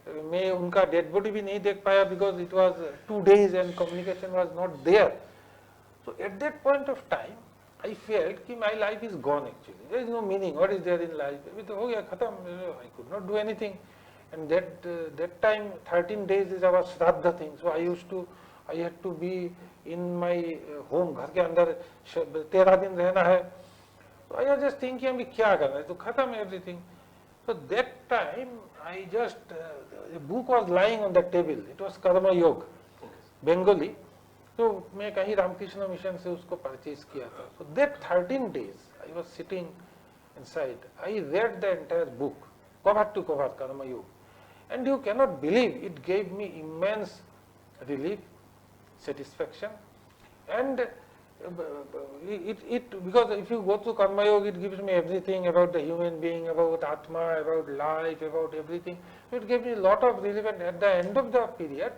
मैं उनका dead body भी नहीं देख पाया because it was 2 days and communication was not there. So at that point of time, I felt कि my life is gone actually. There is no meaning. What is there in life? अभी तो हो गया खत्म. I could not do anything. And that time 13 days is our Shraddha thing. So I had to be in my home. घर के अंदर 13 दिन रहना है. So I was just thinking अभी क्या करना है, तो खत्म everything. So that time I just a book was lying on the table. It was Karma Yoga, Bengali. तो मैं कहीं रामकृष्ण मिशन से उसको परचेज किया था. So that 13 days I was sitting inside. I read the entire book, cover to cover, Karma Yoga. And you cannot believe it gave me immense relief, satisfaction, and because if you go to Karma Yoga, it gives me everything about the human being, about Atma, about life, about everything. So it gave me a lot of relief, and at the end of the period,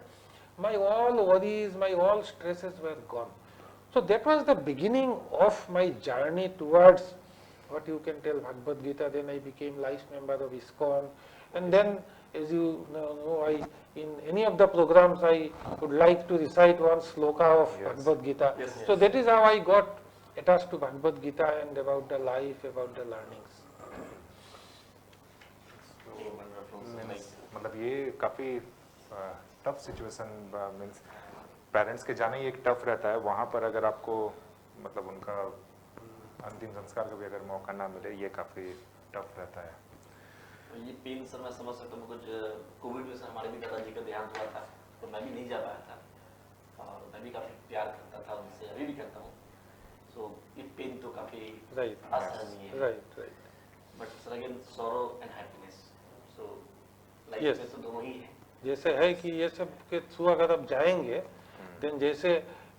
my all worries, my all stresses were gone. So that was the beginning of my journey towards what you can tell Bhagavad Gita. Then I became life member of ISKCON, and then, as you know, in any of the programs I would like to recite one sloka of Bhagavad Gita. So that is how I got attached to Bhagavad Gita and about the life, about the learnings. मतलब ये काफ़ी tough situation means parents के जाना ही एक tough रहता है. वहाँ पर अगर आपको मतलब उनका अंतिम संस्कार का भी अगर मौका ना मिले, ये काफ़ी टफ रहता है. ये पेन सर मैं समझ सकता हूँ. कुछ कोविड में सर हमारे भी दादाजी का देहांत हुआ था, तो मैं भी नहीं जा पाया था, और मैं भी काफ़ी प्यार करता था उनसे, अभी भी करता हूँ. सो ये पेन तो काफ़ी असहनीय है. But sir again sorrow and happiness, so life में तो दोनों ही है. जैसे है कि ये सब के थ्रू अगर आप जाएंगे, देन जैसे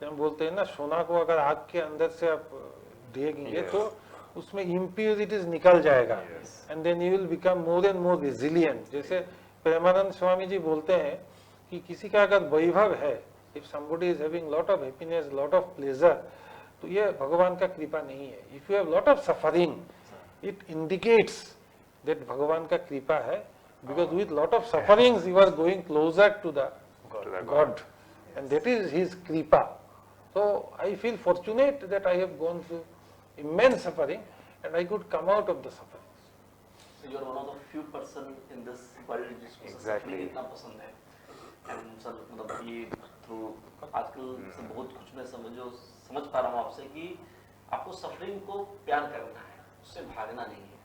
हम बोलते हैं ना, सोना को अगर आग के अंदर से आप देखेंगे तो उसमें इम्प्योरिटीज निकल जाएगा, and then you will become more and more resilient. जैसे प्रेमानंद स्वामी जी बोलते हैं कि किसी का अगर वैभव है, if somebody is having lot of happiness, lot of pleasure, तो ये भगवान का कृपा नहीं है. If you have lot of suffering, it indicates that भगवान का कृपा है, because with lot of sufferings you are going closer to the God, and that is His kripa. So I feel fortunate that I have gone through immense suffering and I could come out of the suffering. So you are one of the few person in this world जिसको suffering इतना पसंद है. And sir मतलब ये through आजकल से बहुत कुछ मैं समझ पा रहा हूँ आपसे कि आपको सफरिंग को प्यार करना है, उससे भागना नहीं है.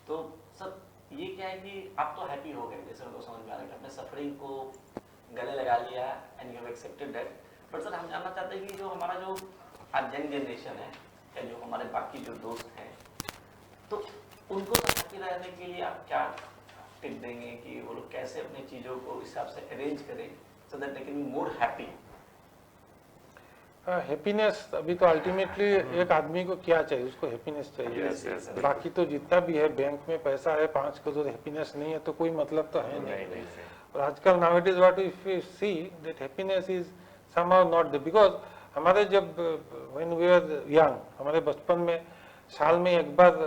तो सर ये क्या है कि आप तो हैप्पी हो गए, जैसे मेरे को समझ में आ रहा है कि आपने सफरिंग को गले लगा लिया and you have accepted that. But sir हम जानना चाहते हैं कि जो हमारा जो आज यंग जनरेशन है या जो हमारे बाकी जो दोस्त हैं, तो उनको तो हैप्पी रहने के लिए आप क्या टिप देंगे कि वो लोग कैसे अपनी चीज़ों को इस हिसाब से अरेंज करें so that they can be more happy. Happiness अभी तो अल्टीमेटली एक आदमी को क्या चाहिए, उसको हैप्पीनेस चाहिए. बाकी तो जितना भी है, बैंक में पैसा है 5 करोड़, हैप्पीनेस नहीं है तो कोई मतलब तो है नहीं. और आजकल nowadays what if you see that happiness is somehow not there, because हमारे जब व्हेन वी वर यंग, हमारे बचपन में साल में एक बार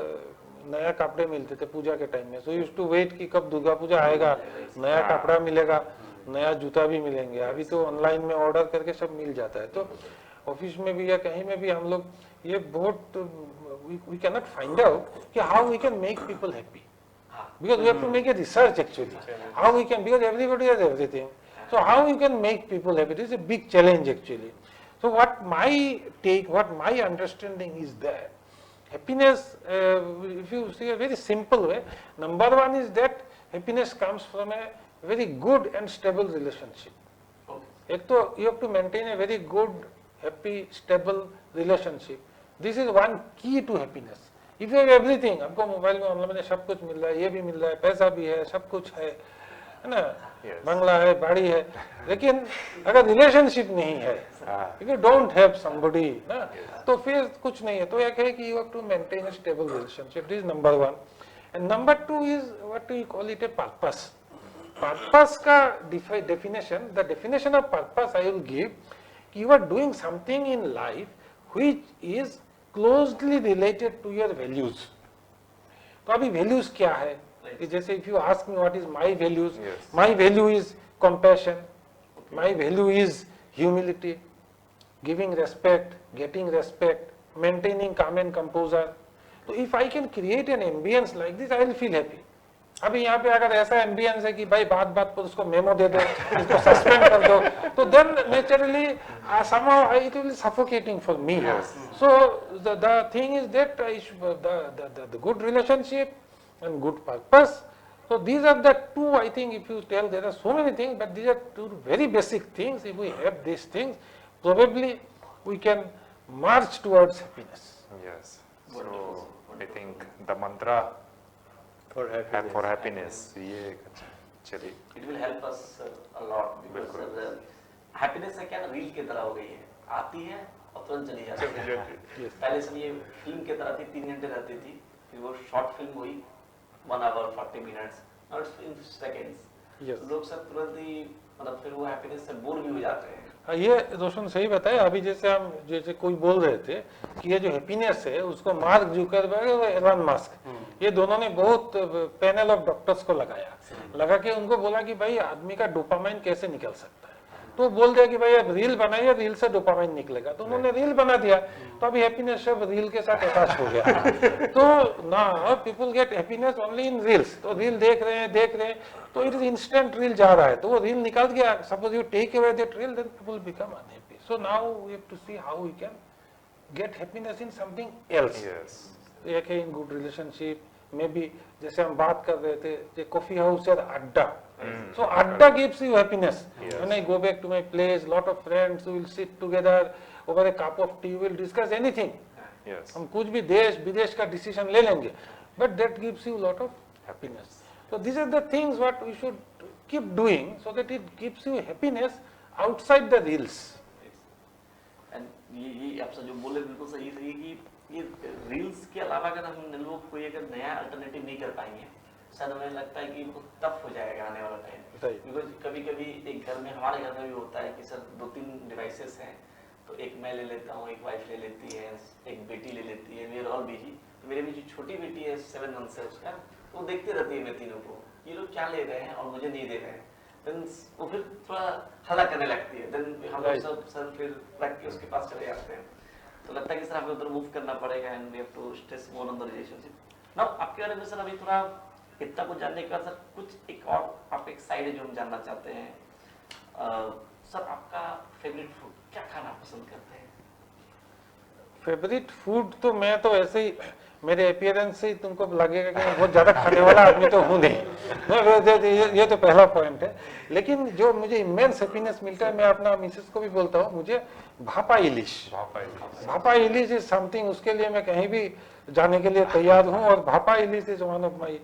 नया कपड़े मिलते थे पूजा के टाइम में. सो यूज्ड टू वेट कि कब दुर्गा पूजा आएगा, नया कपड़ा मिलेगा, नया जूता भी मिलेंगे. अभी तो ऑनलाइन में ऑर्डर करके सब मिल जाता है. तो ऑफिस में भी या कहीं में भी हम लोग ये बहुत we can not find out कि how we can make people happy, because we have to make a research actually how we can, because everybody has everything. So how we can make people happy, this is a big challenge actually. So what my take, what my understanding is that happiness, if you see a very simple way, number one is that happiness comes from a very good and stable relationship. एक तो you have to maintain a very good, happy, stable relationship. This is one key to happiness. If you have everything, आपको mobile में online में सब कुछ मिल रहा है, ये भी मिल रहा है, पैसा भी है, सब कुछ है, है ना, Yes. बंगला है, गाड़ी है, लेकिन अगर रिलेशनशिप नहीं है, if you don't have somebody ना, तो फिर कुछ नहीं है। तो एक है कि you have to maintain a stable relationship, this number 1। And number 2 is what we call it a purpose. Purpose का definition, the definition of purpose I will give, you are doing something in life which is closely related to your values। तो अभी values क्या है, जैसे if you ask me what is my values, Yes. my value is compassion, my value is humility, giving respect, getting respect, maintaining calm and composure। तो if I can create an ambience like this, I will feel happy। अभी यहाँ पे अगर ऐसा ambience है कि भाई बात बात पर उसको मेमो दे दो, उसको सस्पेंड कर दो, तो then naturally somehow it will be suffocating for me। So the thing is that the good relationship and good purpose, so these are the two, I think if you tell, there are so many things, but these are two very basic things. If we have these things, probably we can march towards happiness। Yes. So I think the mantra for happiness, ये एक अच्छा, चलिए। It will help us a lot because happiness है क्या, reel की तरह हो गई है, आती है और तुरंत चली जाती है। पहले सब ये फिल्म की तरह थी, 3 घंटे रहती थी, फिर वो शॉर्ट फिल्म हुई 1 hour 40 minutes, now it's in seconds। Yes। लोग सब तुरंत ही मतलब फिर वो हैप्पीनेस से बोर भी हो जाते हैं। ये रोशन सही बताया। अभी जैसे हम जैसे कोई बोल रहे थे कि ये जो हैप्पीनेस है उसको मार्क जुकरबर्ग और एलन मस्क, ये दोनों ने बहुत पैनल ऑफ डॉक्टर्स को लगा के उनको बोला कि भाई आदमी का डोपामाइन कैसे निकल सकता है, तो बोल दिया कि भाई अब रील बनाइए, रील से डोपामाइन निकलेगा। तो उन्होंने रील बना दिया, तो अभी हैप्पीनेस सब रील के साथ अटैच हो गया। तो ना people get happiness only in reels. तो रील देख रहे हैं, तो इट इज इंस्टेंट रील जा रहा है, तो वो रील निकल गया। Suppose you take away that reel, then people become unhappy. So now we have to see how we can get happiness in something else. एक है इन गुड रिलेशनशिप में भी, जैसे हम बात कर रहे थे कॉफी हाउस और अड्डा। So Adda gives you happiness। When I go back to my place, lot of friends will sit together over a cup of tea, will discuss anything। Yes। हम कुछ भी देश विदेश का डिसीजन ले लेंगे, but that gives you lot of happiness। So these are the things what we should keep doing so that it gives you happiness outside the reels। And ये आप सब जो बोले बिल्कुल सही है कि ये रील्स के अलावा अगर हम लोग कोई अगर नया अल्टरनेटिव नहीं कर पाएंगे, शायद हमें लगता है कि बहुत टफ हो जाएगा आने वाला टाइम। बिकॉज कभी कभी एक घर में, हमारे घर में भी होता है कि सर 2-3 डिवाइसेस हैं, तो एक मैं ले लेता हूँ, एक वाइफ ले लेती है, एक बेटी ले लेती है, वी आर ऑल बिजी। तो मेरी भी जो छोटी बेटी है 7 months से उसका, वो देखते रहती है मैं तीनों को, ये लोग क्या ले रहे हैं और मुझे नहीं दे रहे हैं। देन वो फिर थोड़ा हल्ला करने लगती है, देन हम लोग सब सर फिर रख के उसके पास चले जाते हैं। तो लगता है कि सर हमें उधर मूव करना पड़ेगा and we have to stress more on the relationship. Now आपके बारे में सर अभी थोड़ा इतना कुछ जानने के बाद सर कुछ एक और आपका एक साइड है जो हम जानना चाहते हैं। सर आपका फेवरेट फूड क्या खाना पसंद करते हैं? फेवरेट फूड तो मैं तो ऐसे ही, मेरे अपीयरेंस से ही तुमको लगेगा कि मैं बहुत ज्यादा खाने वाला आदमी तो हूँ नहीं। ये तो पहला पॉइंट है। लेकिन जो मुझे इमेंस हैप्पीनेस मिलता है, मैं अपना मिसेस को भी बोलता हूँ, मुझे भापा इलिश इज समथिंग, उसके लिए मैं कहीं भी जाने के लिए तैयार हूँ। और bhapa ilish is one of my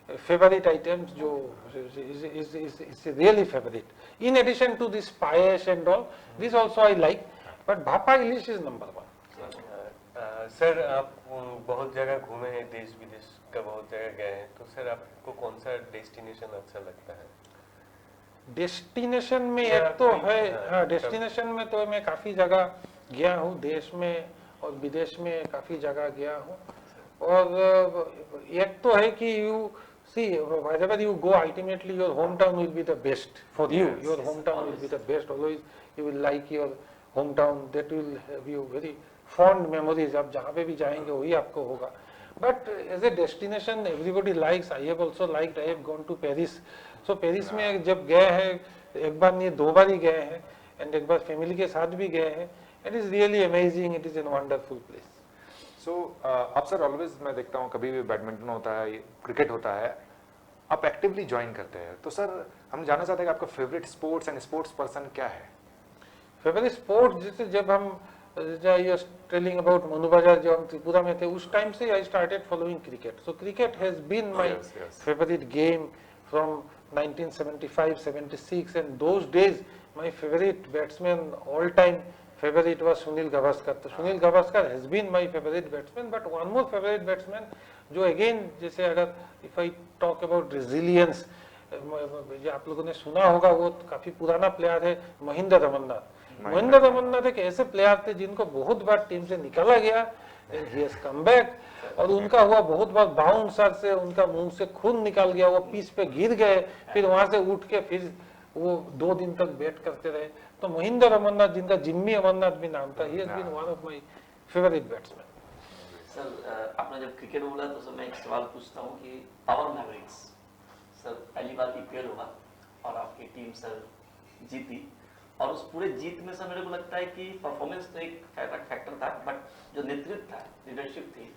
favorite items, जो is really favorite। In addition to this payesh and all, this also I like, but bhapa ilish is number 1। Sir आप बहुत जगह घूमे हैं, देश विदेश का बहुत जगह गए हैं, तो सर आपको कौन सा डेस्टिनेशन अच्छा लगता है? डेस्टिनेशन में एक तो है, हाँ डेस्टिनेशन में तो मैं काफी जगह गया हूँ, देश में और विदेश में काफी जगह गया हूँ। और एक तो है कि you see wherever you go, ultimately your hometown will be the best for you। Your hometown will be the best, always you will like your hometown, that will have you very fond memories। आप जहाँ पे भी जाएंगे वही आपको होगा। But as a destination everybody likes, I have also liked, I have gone to Paris। So Paris में जब गए हैं, एक बार नहीं 2 बार ही गए हैं, and एक बार फैमिली के साथ भी गए हैं। It is really amazing, it is a wonderful place। सो आप सर ऑलवेज मैं देखता हूँ कभी भी बैडमिंटन होता है, क्रिकेट होता है, आप एक्टिवली ज्वाइन करते हैं। तो सर हम जानना चाहते हैं कि आपका favourite sports and sports person क्या है? फेवरेट स्पोर्ट जैसे जब हम टेलिंग अबाउट मनु बाजार, जब हम त्रिपुरा में थे उस टाइम से I started following cricket. So cricket has been my favourite game from 1975, 76, and those days my favorite batsman, all time favorite was Sunil Gavaskar. So Sunil Gavaskar has been my favorite batsman, but one more favorite batsman जो again जैसे अगर if I talk about resilience, जो आप लोगों ने सुना होगा वो काफी पुराना प्लेयर है महेंद्र रमन्नाथ। महेंद्र रमन्नाथ एक ऐसे प्लेयर थे जिनको बहुत बार टीम से निकाला गया, ही हैज कम बैक, और उनका हुआ बहुत बार बाउंसर से उनका मुंह से खून निकल गया, वो पिच पे गिर गए, फिर वहां से उठ के फिर वो 2 दिन तक बैट करते रहे। तो महेंद्र रमन्नाथ, जिनका जिम्मी अमरनाथ भी नाम था, he has been one of my favourite batsman. Sir आपने जब क्रिकेट बोला तो सर मैं एक सवाल पूछता हूँ कि पावर मैवरिक्स सर पहली बार ईपीएल हुआ और आपकी टीम सर जीती, और उस पूरे जीत में सर मेरे को लगता है कि परफॉर्मेंस तो एक फैक्टर था, बट जो नेतृत्व था, लीडरशिप थी,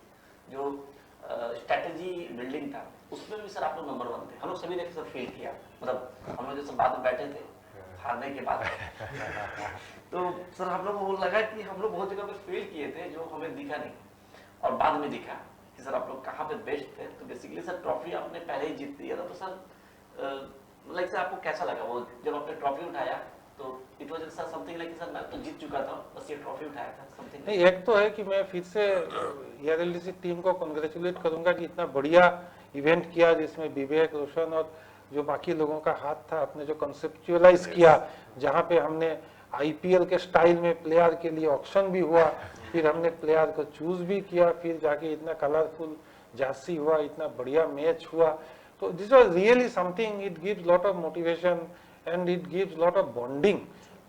जो स्ट्रैटेजी बिल्डिंग था, उसमें भी सर आप लोग नंबर 1 थे। हम लोग सभी ने सर फील किया, मतलब हम लोग जैसे बाद में बैठे थे हारने के बाद तो सर हम लोग को लगा कि हम लोग बहुत जगह पे फेल किए थे जो हमें दिखा नहीं, और बाद में दिखा कि सर आप लोग कहाँ पे बेस्ट थे। तो बेसिकली सर ट्रॉफी आपने पहले ही जीत ली है, तो सर लाइक सर आपको कैसा लगा वो जब आपने ट्रॉफी उठाया? तो it was sir something like sir मैं तो जीत चुका था, बस ये ट्रॉफी उठाया था समथिंग। नहीं, एक तो है कि मैं फिर से एआरएलडीसी टीम को कांग्रेचुलेट करूंगा कि इतना बढ़िया इवेंट किया जिसमें विवेक, रोशन और जो बाकी लोगों का हाथ था, अपने जो कंसेप्चुअलाइज किया, जहाँ पे हमने आईपीएल के स्टाइल में प्लेयर के लिए ऑक्शन भी हुआ, फिर हमने प्लेयर को चूज भी किया, फिर जाके इतना कलरफुल जर्सी हुआ, इतना बढ़िया मैच हुआ। तो this was really something, it gives lot of motivation and it gives lot of bonding.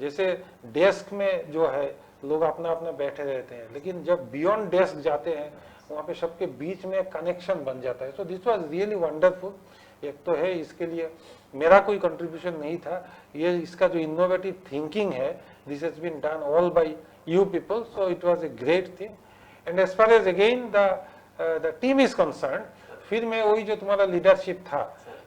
जैसे डेस्क में जो है लोग अपना अपना बैठे रहते हैं, लेकिन जब बियॉन्ड डेस्क जाते हैं वहाँ पे सबके बीच में कनेक्शन बन जाता है। So this was really wonderful. एक तो है इसके लिए मेरा कोई कंट्रीब्यूशन नहीं था, ये इसका जो इनोवेटिव थिंकिंग है, this has been done all by you people, so it was a great thing. And as far as again the team is concerned, फिर मैं वही जो तुम्हारा लीडरशिप था,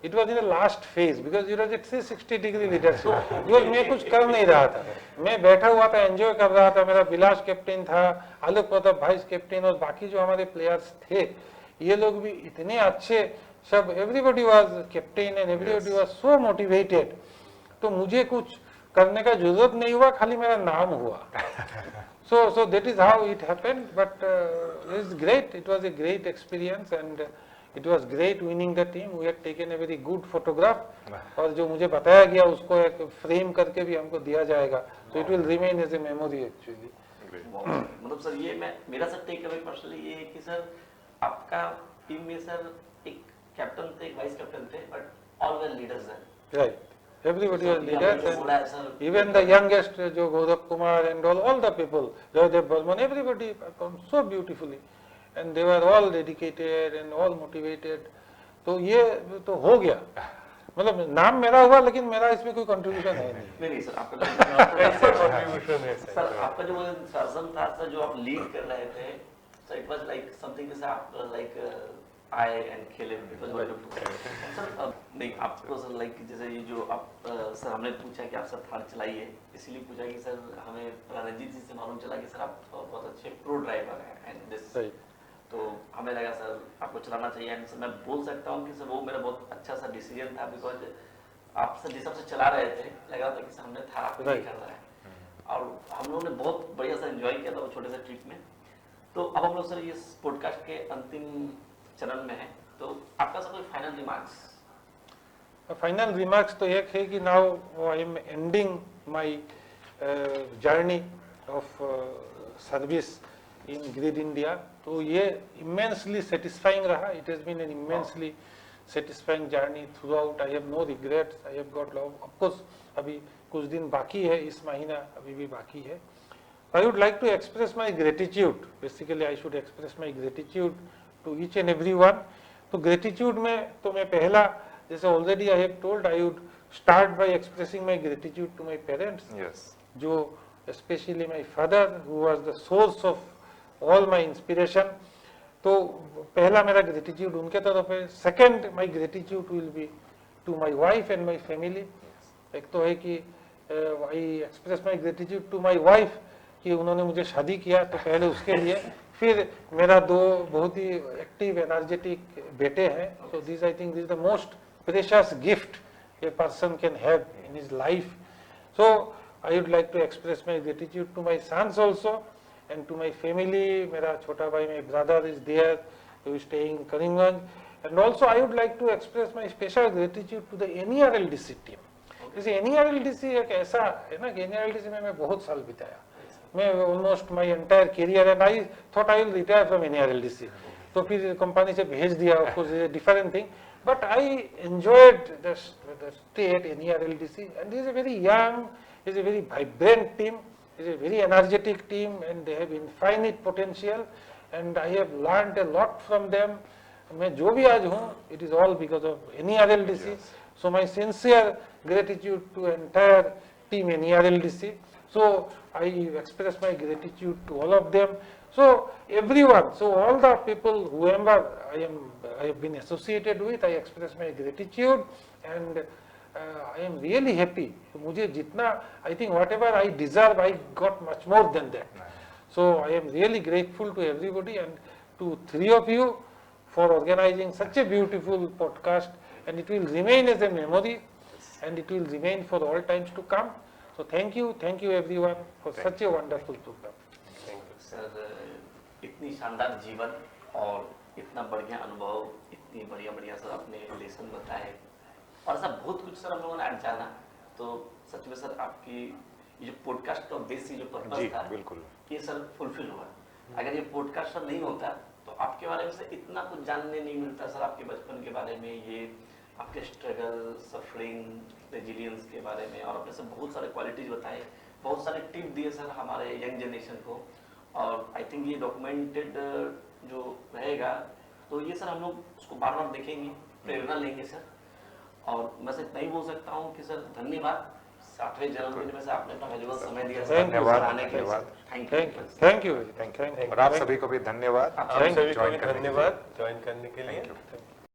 it was in the last phase because it was a 360-degree leadership, because मैं कुछ कर नहीं रहा था, मैं बैठा हुआ था, एंजॉय कर रहा था। मेरा विलास कैप्टन था, आलोक प्रताप वाइस कैप्टन, और बाकी जो हमारे प्लेयर्स थे ये लोग भी इतने अच्छे, सब everybody was captain and everybody was so motivated. तो मुझे कुछ करने का जरूरत नहीं हुआ, खाली मेरा नाम हुआ। so that is how it happened, but it is great, it was a great experience and it was great winning the team. We had taken a very good photograph, और जो मुझे बताया गया उसको एक फ्रेम करके भी हमको दिया जाएगा, so it will remain as a memory actually. मतलब सर ये मैं मेरा सर टेक अवे पर्सनली ये है कि सर आपका टीम में सर एक कैप्टन थे, एक वाइस कैप्टन थे, बट ऑल वेल लीडर्स हैं, Right. Everybody was leaders, and even the youngest, जो Gaurav Kumar and all the people, Jaydev Burman, everybody performed so beautifully, and they were all dedicated and all motivated. तो ये तो हो गया, मतलब नाम मेरा हुआ, लेकिन मेरा इसमें कोई कंट्रीब्यूशन है नहीं। नहीं सर आपका कैसे contribution है सर? सर आपका जो सर्जन था सर, जो आप लीड कर रहे थे, sir it was like something जैसे आप लाइक आए एंड खेले, इट वाज वंडरफुल सर। नहीं आपको सर लाइक जैसे ये जो आप सर हमने पूछा कि आप सर थार चलाइए, इसीलिए पूछा कि सर हमें रणजीत जी से मालूम चला कि सर आप बहुत अच्छे प्रो ड्राइवर हैं एंड दिस, तो हमें लगा सर आपको चलाना चाहिए। एंड सर मैं बोल सकता हूँ कि सर वो मेरा बहुत अच्छा सा डिसीजन था, बिकॉज आप सर जिस हिसाब से चला रहे थे लग रहा था कि सर हमने थार आपको नहीं कर रहा है, और हम लोगों ने बहुत बढ़िया सा एंजॉय किया था वो छोटे से ट्रिप में। तो अब हम लोग सर ये पॉडकास्ट के अंतिम चरण में है, तो आपका सब कोई फाइनल रिमार्क्स? फाइनल रिमार्क्स तो एक है कि now I am ending my journey of service in Grid India. तो ये इमेंसली सेटिस्फाइंग रहा, it has been an immensely satisfying journey throughout. I have no regrets, I have got love. Of course अभी कुछ दिन बाकी है, इस महीना अभी भी बाकी है। I would like to express my gratitude, basically I should express my gratitude to each and every one. तो gratitude में तो मैं पहला, जैसे already I have told, I would start by expressing my gratitude to my parents. Yes. जो especially my father, who was the source of all my inspiration. तो पहला मेरा gratitude उनके तरफ है। Second, my gratitude will be to my wife and my family. एक तो है कि I express my gratitude to my wife कि उन्होंने मुझे शादी किया, तो पहले उसके लिए। फिर मेरा 2 बहुत ही एक्टिव एनर्जेटिक बेटे हैं, so this I think this the most precious gift a person can have in his life. So I would like to express my gratitude to my sons also and to my family. मेरा छोटा भाई, my brother is there, who is staying in Karimganj. And also I would like to express my special gratitude to the NERLDC team. जैसे NERLDC एक ऐसा है ना कि NERLDC में मैं बहुत साल बिताया, मैं almost my entire career, and I thought I will retire from NERLDC. तो फिर कंपनी से भेज दिया, of course it's a different thing. But I enjoyed the stay at NERLDC, and it is a very young, it is a very vibrant team, it is a very energetic team, and they have infinite potential, and I have learned a lot from them. मैं जो भी आज हूँ, it is all because of NERLDC. So my sincere gratitude to entire team NERLDC. So I express my gratitude to all of them. So everyone, so all the people, whoever I have been associated with, I express my gratitude, and I am really happy. मुझे जितना, I think whatever I deserve, I got much more than that. So I am really grateful to everybody and to three of you for organizing such a beautiful podcast, and it will remain as a memory, and it will remain for all times to come. So thank you everyone for such a wonderful program. Sir इतनी शानदार जीवन और इतना बढ़िया अनुभव, इतनी बढ़िया sir आपने लेसन बताए, और सर बहुत कुछ सर हम लोगों ने आज जाना। तो सच में सर आपकी ये जो पॉडकास्ट का उद्देश्य, जो पर्पस था, बिल्कुल ये सर फुलफिल हुआ। अगर ये पॉडकास्ट सर नहीं होता तो आपके बारे में से इतना कुछ जानने नहीं मिलता सर, आपके बचपन के बारे में, ये आपके स्ट्रगल, सफरिंग, रेजिलियंस के बारे में, और आपने सर बहुत सारे क्वालिटीज बताए, बहुत सारे टिप दिए सर हमारे यंग जनरेशन को। और आई थिंक ये डॉक्यूमेंटेड जो रहेगा, तो ये सर हम लोग उसको बार बार देखेंगे, प्रेरणा लेंगे सर। और मैं सर इतना ही बोल सकता हूँ कि सर धन्यवाद, 60वें जन्मदिन में से आपने अपना वैल्यूएबल समय दिया सर, धन्यवाद, आने के लिए। धन्यवाद। Thank you. और आप सभी को भी धन्यवाद आप सभी को भी धन्यवाद ज्वाइन करने के लिए।